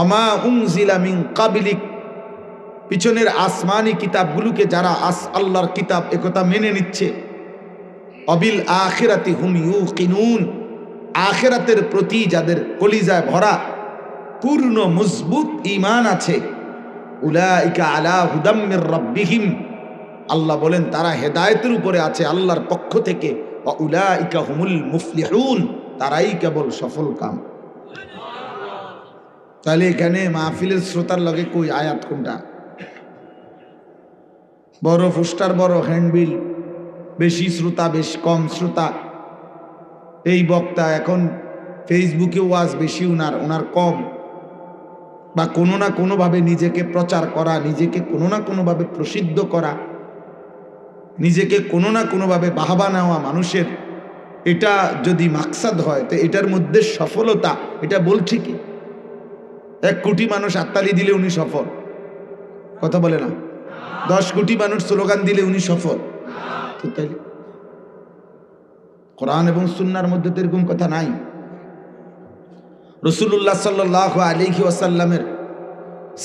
ওমা উনজিলা মিন ক্বাবলিক, পিছনের আসমানি কিতাবগুলোকে যারা আল্লাহর কিতাব একথা মেনে নিচ্ছে, অবিল আখিরাতি হুম ইউকিনুন, আখিরাতের প্রতি যাদের কলিজায় ভরা পূর্ণ মজবুত ঈমান আছে, উলাইকা আলা হুদাম মির রাব্বিহিম, আল্লাহ বলেন তারা হেদায়েতের উপরে আছে আল্লাহর পক্ষ থেকে, ওয়া উলাইকা হুমুল মুফলিহুন, তারাই কেবল সফল কাম। তাহলে এখানে মাহফিলের শ্রোতার লগে কই আয়াত কোনটা? বড় পোস্টার, বড় হ্যান্ডবিল, বেশি শ্রোতা, বেশ কম শ্রোতা, এই বক্তা এখন ফেসবুকে ওয়াজ বেশি, ওনার কম, বা কোনো না কোনোভাবে নিজেকে প্রচার করা, নিজেকে কোনো না কোনোভাবে প্রসিদ্ধ করা, নিজেকে কোনো না কোনোভাবে বাহবা নেওয়া মানুষের, এটা যদি মাকসাদ হয় তো এটার মধ্যে সফলতা, এটা বলছি কি 1 কোটি মানুষ হাততালি দিলে উনি সফল, কথা বলে না? 10 কোটি মানুষ স্লোগান দিলে উনি সফল? তো তাইলে কোরআন এবং সুন্নাহর মধ্যে তো এরকম কথা নাই। রাসূলুল্লাহ সাল্লাল্লাহু আলাইহি ওয়াসাল্লামের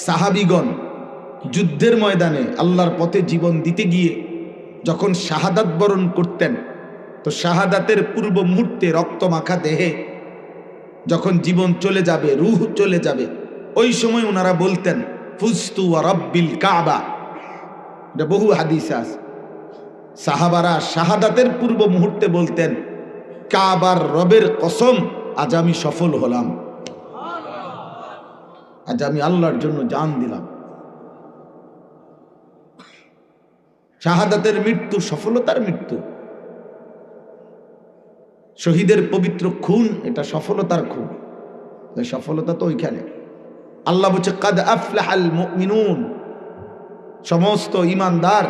সাহাবীগণ যুদ্ধের ময়দানে আল্লাহর পথে জীবন দিতে গিয়ে যখন শাহাদাত বরণ করতেন, তো শাহাদাতের পূর্ব মুহূর্তে রক্ত মাখা দেহে যখন জীবন চলে যাবে, রূহ চলে যাবে, ওই সময় ওনারা বলতেন ফুজতু ওয়া রাব্বিল কাবা। এটা বহু হাদিসে আছে। সাহাবারা শাহাদাতের পূর্ব মুহূর্তে বলতেন, কাবার রবের কসম, আজ আমি সফল হলাম, আজ আমি আল্লাহর জন্য জান দিলাম। শাহাদাতের মৃত্যু সফলতার মৃত্যু, শহীদের পবিত্র খুন, এটা সফলতার খুন। সফলতা তো ওইখানে। আল্লাহ বলছে কাদ আফলাহাল মুমিনুন, সমস্ত ঈমানদার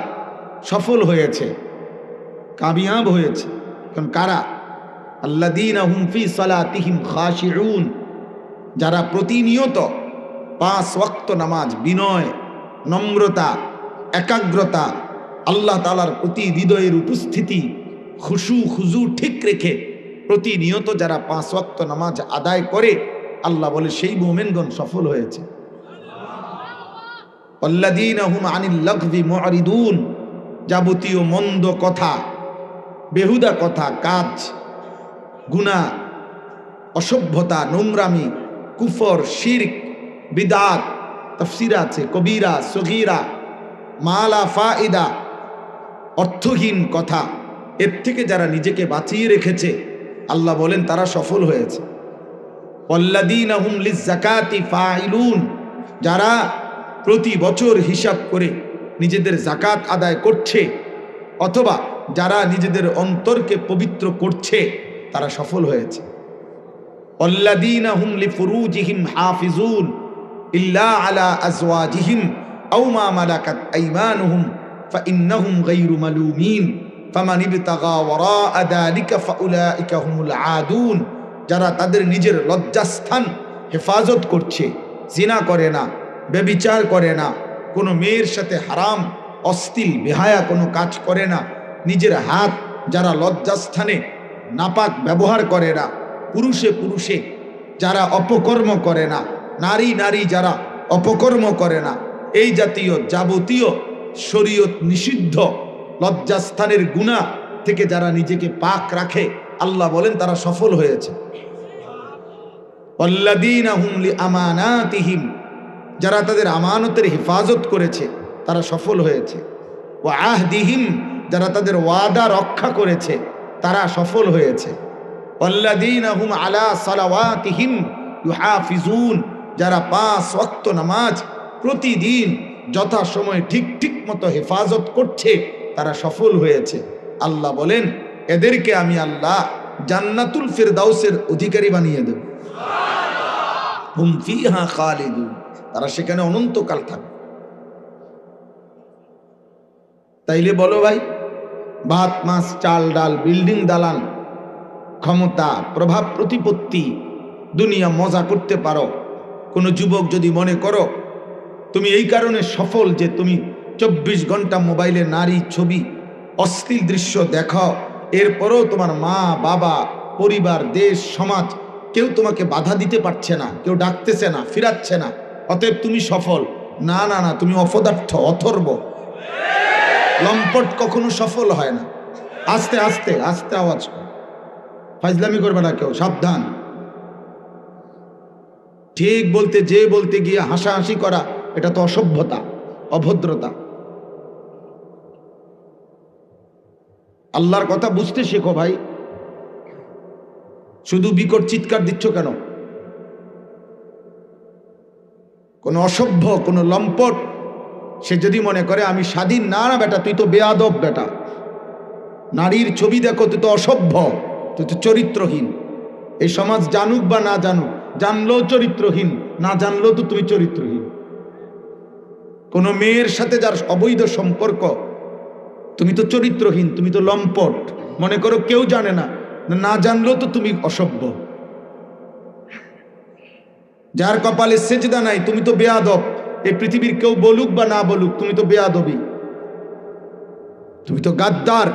সফল হয়েছে, কামিয়াব হয়েছে। কারণ কারা? আল্লাযীনা হুম ফি সালাতিহিম খাশিউন, যারা প্রতিনিয়ত 5 ওয়াক্ত নামাজ বিনয়, নম্রতা, একাগ্রতা, আল্লাহ তাআলার প্রতি হৃদয়ের উপস্থিতি, খুশু খুজু ঠিক রেখে প্রতিনিয়ত যারা 5 ওয়াক্ত নামাজ আদায় করে, আল্লাহ বলে সেই মুমিনগণ সফল হয়েছে। আল্লাযীনা হুম আনিল লাগবি মুআরিদুন, যাবতীয় মন্দ কথা, বেহুদা কথা, কাজ, গুনাহ, অসভ্যতা, নোংরামি, কুফর, শিরক, বিদআত, তাফসীর আছে কবিরা, সগীরা, মালা ফায়দা, অর্থহীন কথা, এর থেকে যারা নিজেকে বাঁচিয়ে রেখেছে, আল্লাহ বলেন তারা সফল হয়েছে। ওয়াল্লাযীনা হুম লিয-যাকাতি ফাইলুন, যারা প্রতি বছর হিসাব করে নিজেদের যাকাত আদায় করছে, অথবা যারা নিজেদের অন্তরকে পবিত্র করছে, তারা সফল হয়েছে। ওয়াল্লাযীনা হুম লিফুরুজিহিম হাফিজুন ইল্লা আলা আজওয়াজিহিম আও মা মালাকাত আইমানুহুম ফাইন্নাহুম গায়রু মালুমিন ফামান ইবতাগা ওয়ারাআ যালিকা ফাউলাইকা হুমুল আদুন, যারা তাদের নিজের লজ্জাস্থান হেফাজত করছে, জিনা করে না, ব্যভিচার করে না, কোনো মেয়ের সাথে হারাম অশ্লীল বেহায়া কোনো কাজ করে না, নিজের হাত যারা লজ্জাস্থানে নাপাক ব্যবহার করে না, পুরুষে পুরুষে যারা অপকর্ম করে না, নারী নারী যারা অপকর্ম করে না, এই জাতীয় যাবতীয় শরীয়ত নিষিদ্ধ লজ্জাস্থানের গুনাহ থেকে যারা নিজেকে পাক রাখে, আল্লাহ বলেন তারা সফল হয়েছে। ওয়াল্লাযীনা হুম লিআমানাতিহিম, যারা তাদের আমানতের হেফাজত করেছে, তারা সফল হয়েছে। ওয়া আহদিহিম, যারা তাদের ওয়াদা রক্ষা করেছে, তারা সফল হয়েছে। ওয়াল্লাযীনা হুম আলা সালাওয়াতিহিম ইউহাফিজুন, যারা 5 ওয়াক্ত নামাজ প্রতিদিন যথাসময়ে ঠিক ঠিক মতো হেফাজত করছে, তারা সফল হয়েছে। আল্লাহ বলেন এদেরকে আমি আল্লাহ জান্নাতুল ফিরদাউসের অধিকারী বানিয়ে দেব। হুম ফিহা খালিদুন, তারা সেখানে অনন্তকাল থাকবে। তাইলে বলো ভাই, ভাত মাছ চাল ডাল, বিল্ডিং দালান, ক্ষমতা, প্রভাব প্রতিপত্তি, দুনিয়া মজা করতে পারো, কোনো যুবক যদি মনে করো তুমি এই কারণে সফল যে তুমি 24 ঘন্টা মোবাইলে নারী ছবি অশ্লীল দৃশ্য দেখাও, এরপরও তোমার মা বাবা পরিবার দেশ সমাজ কেউ তোমাকে বাধা দিতে পারছে না, কেউ ডাকতেছে না, ফিরাচ্ছে না, অতএব তুমি সফল। না না না, তুমি অপদার্থ, অথর্ব, লম্পট কখনো সফল হয় না। আস্তে আস্তে আস্তে আওয়াজ কর, ফাজলামি করবে না কেউ, সাবধান। ঠিক বলতে যে বলতে গিয়ে হাসাহাসি করা, এটা তো অসভ্যতা, অভদ্রতা। আল্লাহর কথা বুঝতে শেখো ভাই, শুধু বিকট চিৎকার দিচ্ছ কেন? কোন অসভ্য, কোন লম্পট সে যদি মনে করে আমি স্বাধীন, না না বেটা, তুই তো বেয়াদব বেটা। নারীর ছবি দেখো, তুই তো অসভ্য, তুই তো চরিত্রহীন। এই সমাজ জানুক বা না জানুক, জানলেও চরিত্রহীন, না জানলেও তো তুমি চরিত্রহীন। কোন মেয়ের সাথে যার অবৈধ সম্পর্ক, তুমি তো চরিত্রহীন, তুমি তো লম্পট। মনে করো কেউ জানে না, না জানলেও তো তুমি অসভ্য। যার কপালে সেজদা নাই, তুমি তো বেয়াদব। এই পৃথিবীর কেউ বলুক বা না বলুক, তুমি তো বেয়াদবি, তুমি তো গাদ্দার,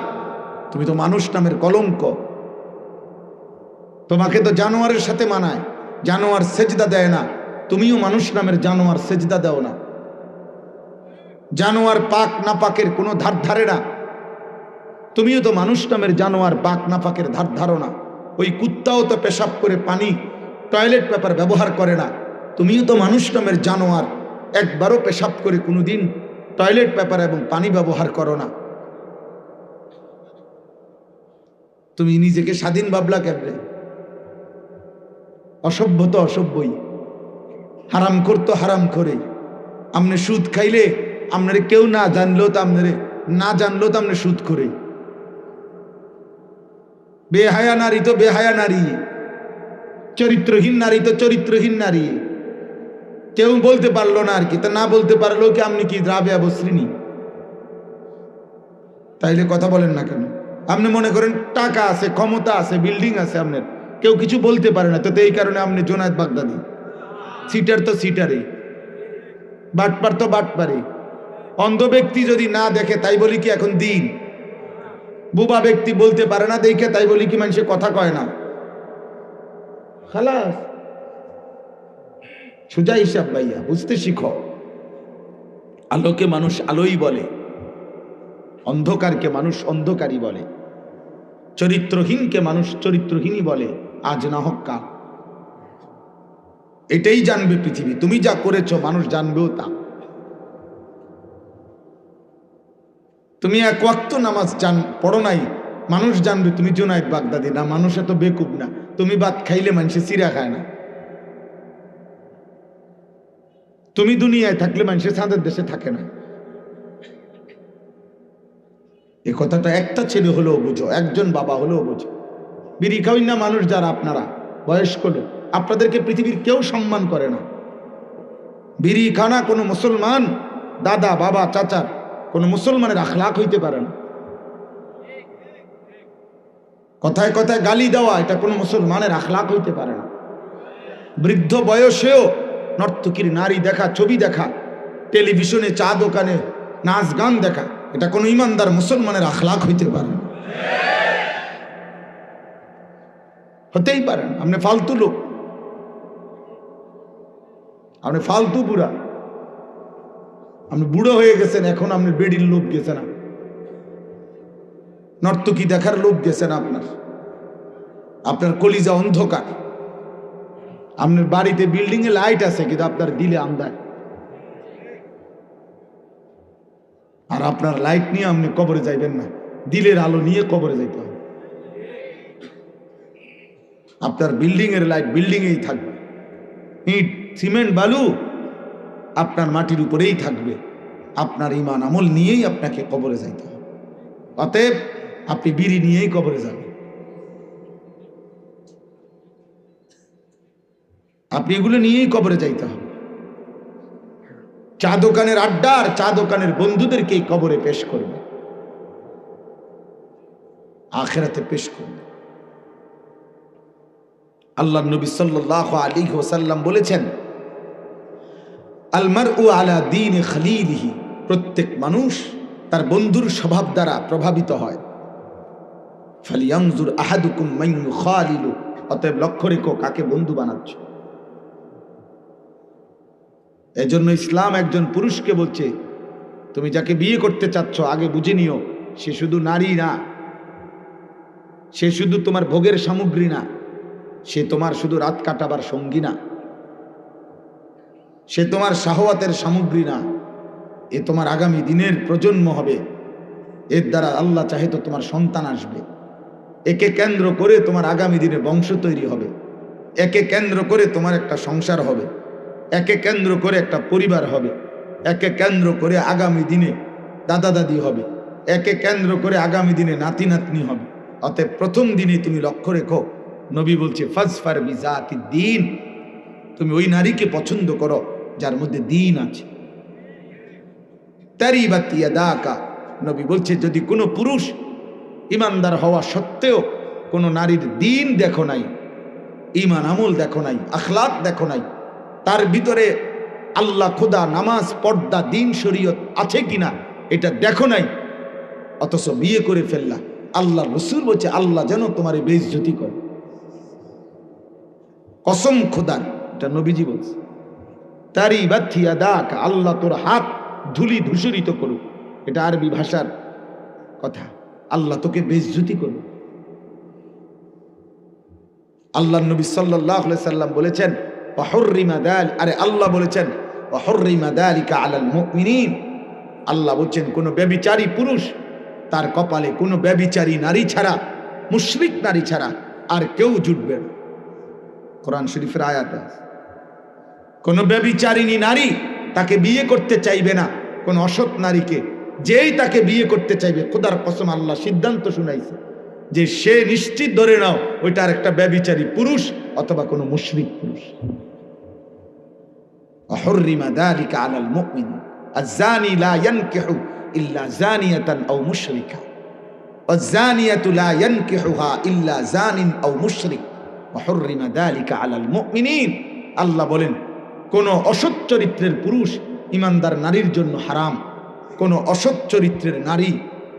তুমি তো মানুষ নামের কলঙ্ক। তোমাকে তো জানোয়ারের সাথে মানায়, জানোয়ার সেজদা দেয় না, তুমিও মানুষ নামের জানোয়ার, সেজদা দাও না। জানোয়ার পাক না পাকের কোনো ধার ধারে না, তুমিও তো মানুষ নামের জানোয়ার, পাক না পাকের ধার ধারো না। ওই কুত্তাও তো পেশাব করে পানি, টয়লেট পেপার ব্যবহার করে না, তুমিও তো মানুষ নামের জানোয়ার, একবারও পেশাব করে কোনোদিন টয়লেট পেপার এবং পানি ব্যবহার করো না। তুমি নিজেকে স্বাধীন ভাবলা কেমনে? অসভ্য তো অসভ্যই, হারাম করতো হারাম করে। আমনে সুদ খাইলে আপনারে কেউ না জানলেও তো আপনারে, না জানলেও তো আপনি সুদ করে। বেহায়া নারী তো বেহায়া নারী, চরিত্রহীন নারী তো চরিত্রহীন নারী। কেউ বলতে পারলো না আর কি, তা না বলতে পারলো কি আপনি কি রাবেয়া বসরিনী? তাইলে কথা বলেন না কেন? আপনি মনে করেন টাকা আছে, ক্ষমতা আছে, বিল্ডিং আছে, আপনার কেউ কিছু বলতে পারে না, তো এই কারণে আপনি জোনায়েদ বাগদাদি। সিটার তো সিটারে, বাটপার তো বাটপারে, অন্ধ ব্যক্তি যদি না দেখে তাই বলি কি এখন দিন? বুবা ব্যক্তি বলতে পারে না দেখে তাই বলি কি মানুষের কথা কয় না? খালাস, সোজা হিসাব ভাইয়া, বুঝতে শিখো। আলোকে মানুষ আলোই বলে, অন্ধকারকে মানুষ অন্ধকারই বলে, চরিত্রহীনকে মানুষ চরিত্রহীনই বলে, আজ না হোক কাল। এটাই জানবে পৃথিবী। তুমি যা করেছো মানুষ জানবেও তা। তুমি এক ওয়াক্ত নামাজ পড়ো নাই, মানুষ জানবে তুমি জুনায়েদ বাগদাদি না। মানুষ এত বেকুব না। তুমি ভাত খাইলে মানুষে চিরা খায় না। তুমি দুনিয়ায় থাকলে মানুষে চাঁদের দেশে থাকে না। এই কথাটা একটা ছেলে হলেও বুঝো, একজন বাবা হলেও বুঝো। বিড়ি খাওয়াই না মানুষ যারা আপনারা বয়স্ক লোক, আপনাদেরকে পৃথিবীর কেউ সম্মান করে না। বিড়ি খানা কোনো মুসলমান দাদা বাবা চাচা কোনো মুসলমানের আখলাক হইতে পারে না। কথায় কথায় গালি দেওয়া এটা কোনো মুসলমানের আখলাক হইতে পারে না। বৃদ্ধ বয়সেও নর্তকীর নারী দেখা, ছবি দেখা, টেলিভিশনে চা দোকানে নাচ গান দেখা, এটা কোনো ইমানদার মুসলমানের আখলাক হইতে পারে না, হতেই পারে না। আপনি ফালতু লোক, আপনি ফালতু বুড়া, আপনি বুড়ো হয়ে গেছেন, এখন আপনি বেডির লোভ গেছে না, নর্তকী দেখার লোভ গেছে না আপনার কলিজা অন্ধকার। আপনার বাড়িতে বিল্ডিং এ লাইট আছে কিন্তু আপনার দিলে আন্ধার। আর আপনার লাইট নিয়ে আপনি কবরে যাইবেন না, দিলের আলো নিয়ে কবরে যাইতে হবে। আপনার বিল্ডিং এর লাইট বিল্ডিং এই থাকবে, ইট সিমেন্ট বালু আপনার মাটির উপরেই থাকবে। আপনার ঈমান আমল নিয়েই আপনাকে কবরে যাইতে হবে। অতএব আপনি বিড়ি নিয়েই কবরে যাবেন। আপনি এগুলো নিয়েই কবরে যাইতে হবে। চা দোকানের আড্ডা আর চা দোকানের বন্ধুদেরকে কবরে পেশ করবে, আখিরাতে পেশ করবে। আল্লাহ নবী সাল্লাল্লাহু আলাইহি ওয়াসাল্লাম বলেছেন, আল মারউ আলা দীন খলিলিহি, প্রত্যেক মানুষ তার বন্ধুর স্বভাব দ্বারা প্রভাবিত হয়। ফালিয়ানজুর আহাদুকুম মান ইউখালিলু, অতএব লক্ষ্য রেখো কাকে বন্ধু বানাচ্ছ। এজন্য ইসলাম একজন পুরুষকে বলছে, তুমি যাকে বিয়ে করতে চাচ্ছ আগে বুঝে নিও সে শুধু নারী না, সে শুধু তোমার ভোগের সামগ্রী না, সে তোমার শুধু রাত কাটাবার সঙ্গী না, সে তোমার শাহওয়াতের সামগ্রী না, এ তোমার আগামী দিনের প্রজন্ম হবে। এর দ্বারা আল্লাহ চাহে তো তোমার সন্তান আসবে। একে কেন্দ্র করে তোমার আগামী দিনে বংশ তৈরি হবে। একে কেন্দ্র করে তোমার একটা সংসার হবে। একে কেন্দ্র করে একটা পরিবার হবে। একে কেন্দ্র করে আগামী দিনে দাদা দাদি হবে। একে কেন্দ্র করে আগামী দিনে নাতি নাতনি হবে। অতএব প্রথম দিনে তুমি লক্ষ্য রেখো, নবী বলছে ফাজফার বিজাতি দ্বীন, তুমি ওই নারীকে পছন্দ করো যার মধ্যে দ্বীন আছে। তারিবাত ইয়াদাকা, নবী বলছে যদি কোনো পুরুষ ইমানদার হওয়া সত্ত্বেও কোনো নারীর দ্বীন দেখো নাই, ঈমান আমল দেখো নাই, আখলাক দেখো নাই, তার ভিতরে আল্লাহ খোদা নামাজ পর্দা দ্বীন শরীয়ত আছে কিনা এটা দেখো নাই, অথচ বিয়ে করে ফেললা, আল্লাহ রাসূল বলছে আল্লাহ যেন তোমার বেইজ্জতি করে। কসম খোদার, এটা নবীজি বলছে। তারিবাত ইয়াদাকা, আল্লাহ তোর হাত ধুলি ধূসরিত করুক, এটা আরবি ভাষার কথা। আল্লাহ তোকে বেইজ্জতি করুক। আল্লাহ নবী সাল্লাল্লাহু আলাইহি সাল্লাম বলেছেন ওয়াহুররিমা দাল, আরে আল্লাহ বলেছেন ওয়াহুররিমা দালিকা আলাল মুমিনিন, আল্লাহ বলছেন কোন ব্যভিচারী পুরুষ তার কপালে কোনো ব্যভিচারী নারী ছাড়া, মুশরিক নারী ছাড়া আর কেউ জুটবে না। কোরআন শরীফের আয়াত আছে, কোন ব্যভিচারিণী নারী তাকে বিয়ে করতে চাইবে না কোন অসৎ নারীকে। যেই তাকে বিয়ে করতে চাইবে, খোদার কসম আল্লাহ সিদ্ধান্ত শুনাইছে যে সে নিশ্চিত ধরে নাও ওইটার একটা ব্যভিচারী পুরুষ অথবা কোনো মুশরিক পুরুষ। ওয়াহুররিমা যালিকা আলাল মুমিন, আয-যানি লা ইয়ানকিহু ইল্লা যানিয়াতান আও মুশরিকা, ওয়ায-যানিয়াতু লা ইয়ানকিহুহা ইল্লা যানিন আও মুশরিক, ওয়াহুররিমা যালিকা আলাল মুমিনিন। আল্লাহ বলেন কোন অসৎ চরিত্রের পুরুষ ইমানদার নারীর জন্য হারাম, কোনো অসৎ চরিত্রের নারী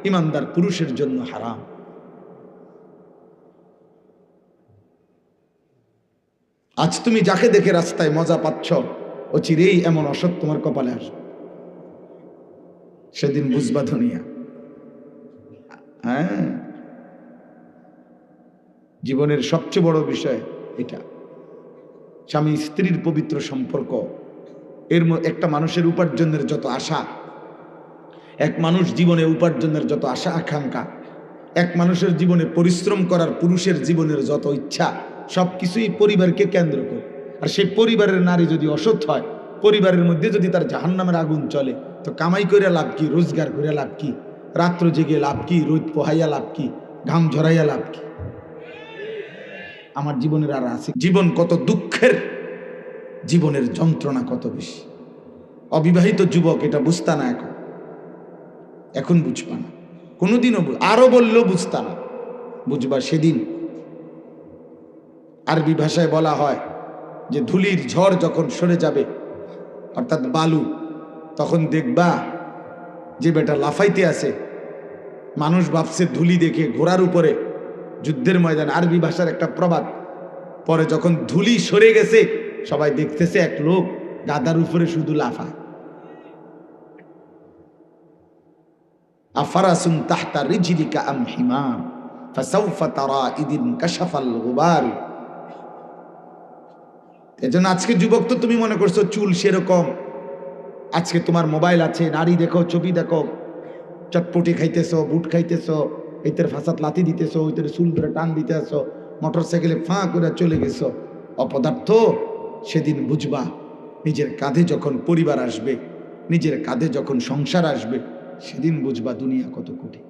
ইমানদার পুরুষের জন্য হারাম। আজ তুমি যাকে দেখে রাস্তায় মজা পাচ্ছ, অচিরেই এমন অসৎ তোমার কপালে আসবে, সেদিন বুঝবা দুনিয়া। হ্যাঁ, জীবনের সবচেয়ে বড় বিষয় এটা। স্বামী স্ত্রীর পবিত্র সম্পর্ক, এর একটা মানুষের উপার্জনের যত আশা, এক মানুষ জীবনে উপার্জনের যত আশা আকাঙ্ক্ষা, এক মানুষের জীবনে পরিশ্রম করার পুরুষের জীবনের যত ইচ্ছা, সবকিছুই পরিবারকে কেন্দ্র করে। আর সেই পরিবারের নারী যদি অসৎ হয়, পরিবারের মধ্যে যদি তার জাহান্নামের আগুন চলে, তো কামাই করে লাভ কি, রোজগার করে লাভ কি, রাত্র জেগে লাভ কি, রোদ পোহাইয়া লাভ কি, ঘাম ঝরাইয়া লাভ কি? আমার জীবনের আর আছে, জীবন কত দুঃখের, জীবনের যন্ত্রণা কত বেশি। অবিবাহিত যুবক এটা বুঝতা না, এখন বুঝবা না, কোনোদিনও আরো বললেও বুঝতা না, বুঝবা সেদিন। আরবি ভাষায় বলা হয় যে ধুলির ঝড় যখন সরে যাবে, অর্থাৎ বালু, তখন দেখবা যে বেটা লাফাইতে আছে। মানুষ ভাবছে ধুলি দেখে ঘোড়ার উপরে যুদ্ধের ময়দান, আরবি ভাষার একটা প্রবাদ। পরে যখন ধুলি সরে গেছে, সবাই দেখতেছে এক লোক গাদার উপরে শুধু লাফায়। আফারাসুন তাহতা রিজলিকা আম হিমার ফাসাউফা তারা ইদিন কাশাফাল গুবার। এজন্য আজকে যুবক তো তুমি মনে করছো চুল সেরকম, আজকে তোমার মোবাইল আছে, নারী দেখো, ছবি দেখো, চটপটি খাইতেছো, বুট খাইতেছো, এইটার ফাঁসাত লাথি দিতেছো, ওইটার চুল ধরে টান দিতে আসো, মোটর সাইকেলে ফাঁ করে চলে গেছো। অপদার্থ, সেদিন বুঝবা নিজের কাঁধে যখন পরিবার আসবে, নিজের কাঁধে যখন সংসার আসবে, সেদিন বুঝবা দুনিয়া কত কোটি।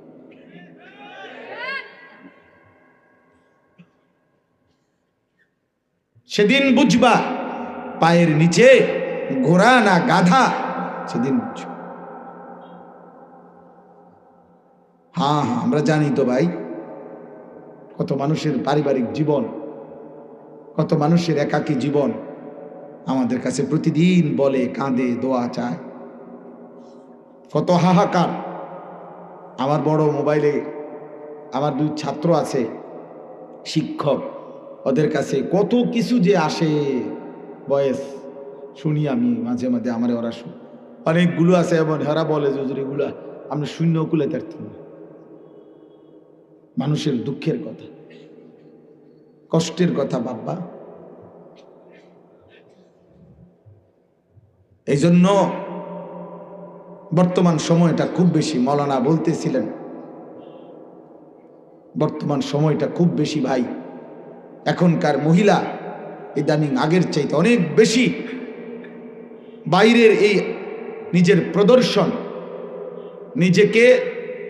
সেদিন বুঝবা পায়ের নিচে ঘোড়া না গাধা, সেদিন বুঝবা। হ্যাঁ হ্যাঁ, আমরা জানি তো ভাই, কত মানুষের পারিবারিক জীবন, কত মানুষের একাকী জীবন আমাদের কাছে প্রতিদিন বলে, কাঁদে, দোয়া চায়, কত হাহাকার। আমার বড় মোবাইলে আমার 2 ছাত্র আছে, শিক্ষক, ওদের কাছে কত কিছু যে আসে, বয়স শুনি আমি মাঝে মাঝে, আমার ওরা শুনি, অনেকগুলো আছে এমন, হেরা বলে যে এগুলা আমরা শূন্য কুলে থাকতাম না। মানুষের দুঃখের কথা, কষ্টের কথা বাবা। এই জন্য বর্তমান সময়টা খুব বেশি, মৌলানা বলতেছিলেন, বর্তমান সময়টা খুব বেশি ভাই। এখনকার মহিলা ইদানিং আগের চাইতে অনেক বেশি বাইরের এই নিজের প্রদর্শন, নিজেকে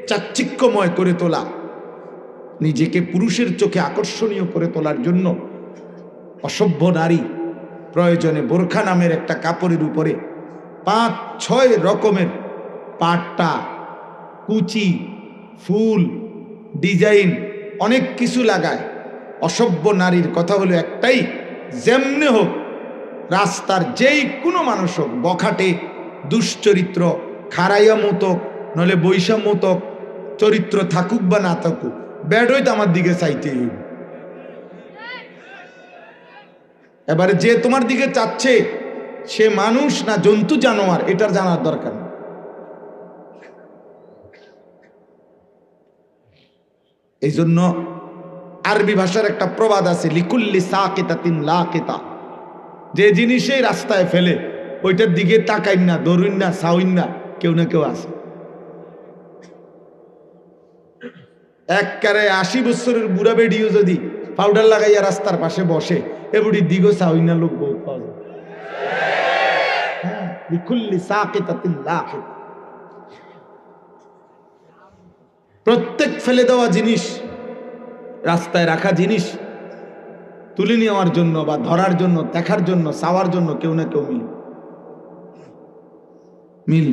চাকচিক্যময় করে তোলা, নিজেকে পুরুষের চোখে আকর্ষণীয় করে তোলার জন্য অসভ্য নারী প্রয়োজনে বোরখা নামের একটা কাপড়ের উপরে 5-6 রকমের পাট্টা, কুচি, ফুল, ডিজাইন, অনেক কিছু লাগায়। অসভ্য নারীর কথা হলো একটাই, যেমনে হোক, রাস্তার যেই কোনো মানুষ হোক, বখাটে, দুশ্চরিত্র, খারাইয়া মতক, নলে বৈশা মতক চরিত্র থাকুক বা না থাকুক, ব্যাডই তো আমার দিকে চাইতেই হইব। এবারে যে তোমার দিকে চাচ্ছে সে মানুষ না জন্তু জানোয়ার, এটার জানার দরকার নেই। এই জন্য আরবি ভাষার একটা প্রবাদ আছে, লিকুল্লি সাকিতাতিন লাকিতা, যে জিনিসই রাস্তায় ফেলে ওইটার দিকে তাকাইন না, ধরুন না, চাউইন না, কেউ না কেউ আছে। একবারে 80 বছরের বুড়া বেডিও যদি পাউডার লাগাইয়া রাস্তার পাশে বসে, এ বুড়ির দিকেও চাউইন না, লোক বহুত পাওয়া যায়। লিকুল্লি সাকিতাতিন লাকিতা, প্রত্যেক ফেলে দেওয়া জিনিস, রাস্তায় রাখা জিনিস তুলে নেওয়ার জন্য বা ধরার জন্য, দেখার জন্য, চাওয়ার জন্য কেউ না কেউ মিল।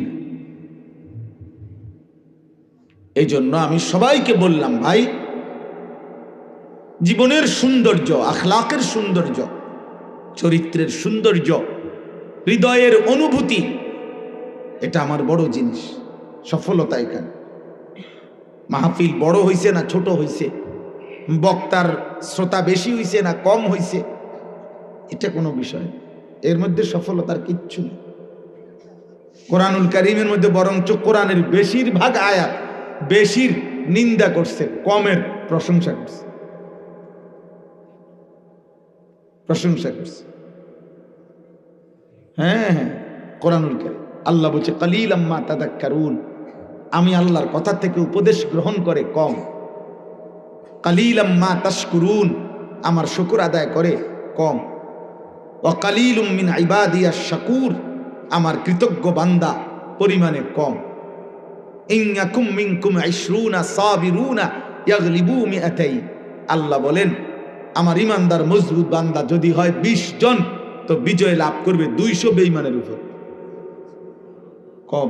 এই জন্য আমি সবাইকে বললাম, ভাই, জীবনের সৌন্দর্য, আখলাকের সৌন্দর্য, চরিত্রের সৌন্দর্য, হৃদয়ের অনুভূতি, এটা আমার বড় জিনিস। সফলতা এখানে। মাহফিল বড় হইছে না ছোট হইছে, বক্তার শ্রোতা বেশি হইছে না কম হইছে, এটা কোনো বিষয় না। এর মধ্যে সফলতার কিচ্ছু নেই। কোরআনুল কারীমের মধ্যে বরঞ্চ কোরআনের বেশিরভাগ আয়াত বেশির নিন্দা করছে, কমের প্রশংসা করছে, প্রশংসা করছে। হ্যাঁ, কোরআনুল কারীম আল্লাহ বলছে কালিলাম মা তাযাক্কারুন, আমি আল্লাহর কথা থেকে উপদেশ গ্রহণ করে কম। কালিলাম মা তাশকুরুন, আমার শুকর আদায় করে কম। ওয়া কালিলুম মিন ইবাদিয়াশ শাকুর, আমার কৃতজ্ঞ বান্দা পরিমাণে কম। ইন্নাকুম মিনকুম 20 সাবিরুনা ইয়াগলিবু মিআতাই, আল্লাহ বলেন আমার ইমানদার মজবুত বান্দা যদি হয় 20 জন, তো বিজয় লাভ করবে 200 বেঈমানের উপর। কম।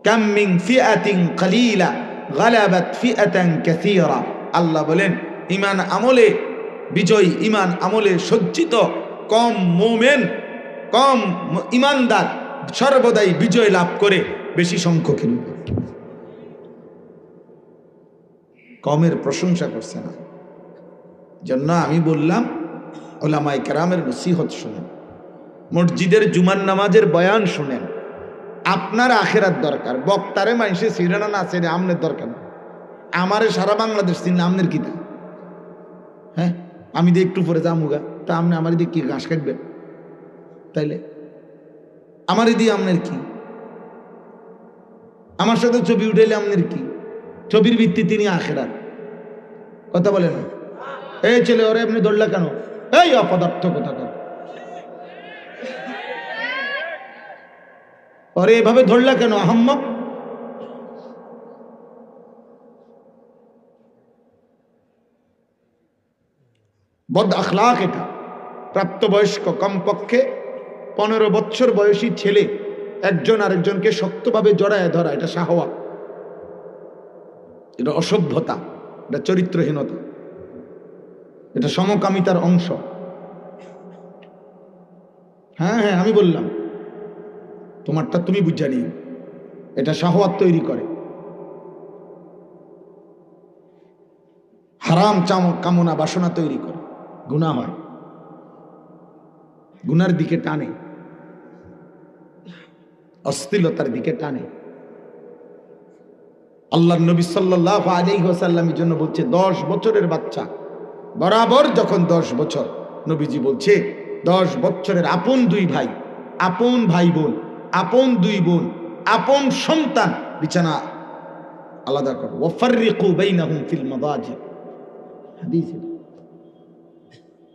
কাম মিন ফিআতিন কালিলা গালাবাত ফিআতান কাসীরা, আল্লাহ বলেন ঈমান আমলে বিজয়, ঈমান আমলে সজ্জিত কম মুমিন, কম ঈমানদার সর্বদাই বিজয় লাভ করে বেশি সংখ্যকের উপর। কমের প্রশংসা করছে না। জন্য আমি বললাম উলামায়ে কেরামের নসিহত শুনেন, মসজিদের জুমার নামাজের বয়ান শুনেন। আপনার আখেরাত দরকার, বক্তারে মানুষে সিরানা না চেনে আমনের দরকার না। আমারে সারা বাংলাদেশ চিনলে আমনের কি? হ্যাঁ, আমি দিয়ে একটু পরে যামুগা, তা আপনি আমার দিয়ে কি ঘাস কাটবেন? তাইলে আমার দিয়ে আমনের কি? আমার সাথে ছবি উঠাইলে আমনের কি? ছবির ভিত্তি তিনি আখেরাত। কথা বলে না? এই ছেলে, ওরে আপনি দৌড়লা কেন? এই অপদার্থ কথা কর, ওরে এভাবে ধরলা কেন আহম্মক? বদ আখলাক এটা। প্রাপ্তবয়স্ক কমপক্ষে 15 বছর বয়সী ছেলে একজন আরেকজনকে শক্তভাবে জড়ায় ধরা, এটা শাহওয়া, এটা অসভ্যতা, এটা চরিত্রহীনতা, এটা সমকামিতার অংশ। হ্যাঁ, আমি বললাম তোমারটা তুমি বুঝা নিও, এটা শাহওয়াত তৈরি করে, হারাম কামনা বাসনা তৈরি করে, গুনাহ হয়, গুনার দিকে টানে, অশ্লীলতার দিকে টানে। আল্লাহর নবী সাল্লাল্লাহু আলাইহি ওয়াসাল্লামের জন্য বলছে 10 বছরের বাচ্চা বরাবর যখন 10 বছর, নবীজি বলছে 10 বছরের আপন 2 ভাই, আপন ভাই বোন, আপন 2 বোন, আপন সন্তান বিছানা আলাদা করো। ওয়াফাররিকু বাইনাহুম ফিল মাদাজি, হাদিস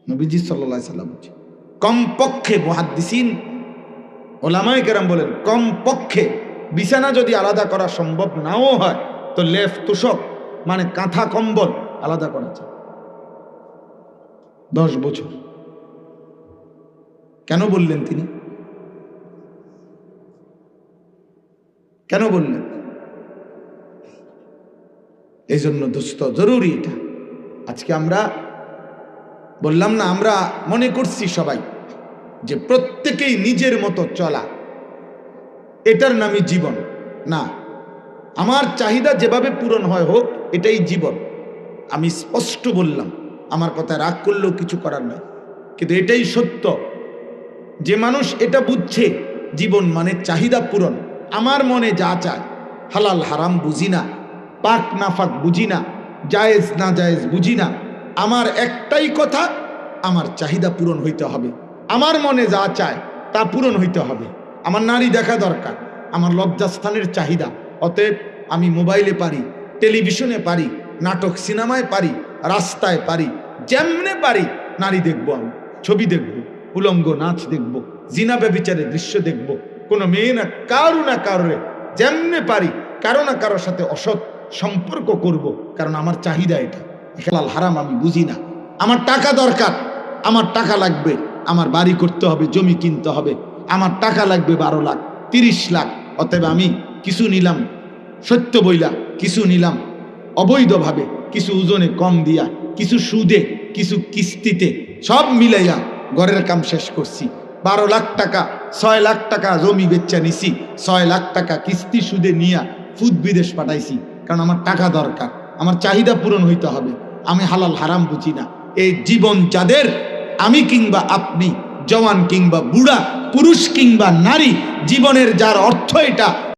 নবীজি সাল্লাল্লাহু আলাইহি ওয়াসাল্লাম বলছে। কমপক্ষে মুহাদ্দিসিন ওলামায়ে কেরাম বলেন কমপক্ষে বিছানা যদি আলাদা করা সম্ভব নাও হয়, তো লেফ তোষক মানে কাঁথা কম্বল আলাদা করা যায়। 10 বছর কেন বললেন তিনি? কেন বললেন? এই জন্য দোস্ত জরুরি এটা। আজকে আমরা বললাম না, আমরা মনে করছি সবাই যে প্রত্যেকেই নিজের মতো চলা, এটার নামই জীবন না। আমার চাহিদা যেভাবে পূরণ হয় হোক, এটাই জীবন। আমি স্পষ্ট বললাম, আমার কথায় রাগ করলেও কিছু করার নাই, কিন্তু এটাই সত্য। যে মানুষ এটা বুঝছে জীবন মানে চাহিদা পূরণ, আমার মনে যা চায়, হালাল হারাম বুঝি না, পাক নাফাক বুঝি না, জায়েজ না জায়েজ বুঝি না, আমার একটাই কথা, আমার চাহিদা পূরণ হইতে হবে। আমার মনে যা চায় তা পূরণ হইতে হবে। আমার নারী দেখা দরকার, আমার লজ্জাস্থানের চাহিদা। অতএব আমি মোবাইলে পারি, টেলিভিশনে পারি, নাটক সিনেমায় পারি, রাস্তায় পারি, যেমনে পারি নারী দেখব, আমি ছবি দেখব, উলঙ্গ নাচ দেখব, জিনা ব্যভিচারের দৃশ্য দেখব। কোনো মেয়ে না কারোরে যেমনে পারি কারো না কারোর সাথে অসৎ সম্পর্ক করব, কারণ আমার চাহিদা এটা। হালাল হারাম আমি বুঝি না। আমার টাকা দরকার, আমার টাকা লাগবে, আমার বাড়ি করতে হবে, জমি কিনতে হবে, আমার টাকা লাগবে 12 লাখ 30 লাখ। অতএব আমি কিছু নিলাম সত্য বইলা, কিছু নিলাম অবৈধভাবে, কিছু ওজনে কম দিয়া, কিছু সুদে, কিছু কিস্তিতে, সব মিলাইয়া ঘরের কাম শেষ করছি। 12 লাখ টাকা 6 লাখ টাকা জমি বেচা নিছি, 6 লাখ টাকা কিস্তি সুদে নিয়া ফুদ বিদেশ পাঠাইছি, কারণ আমার টাকা দরকার, আমার চাহিদা পূরণ হইতে হবে, আমি হালাল হারাম বুঝি না। এই জীবন যাদের, আমি কিংবা আপনি, জওয়ান কিংবা বুড়া, পুরুষ কিংবা নারী, জীবনের যার অর্থ এটা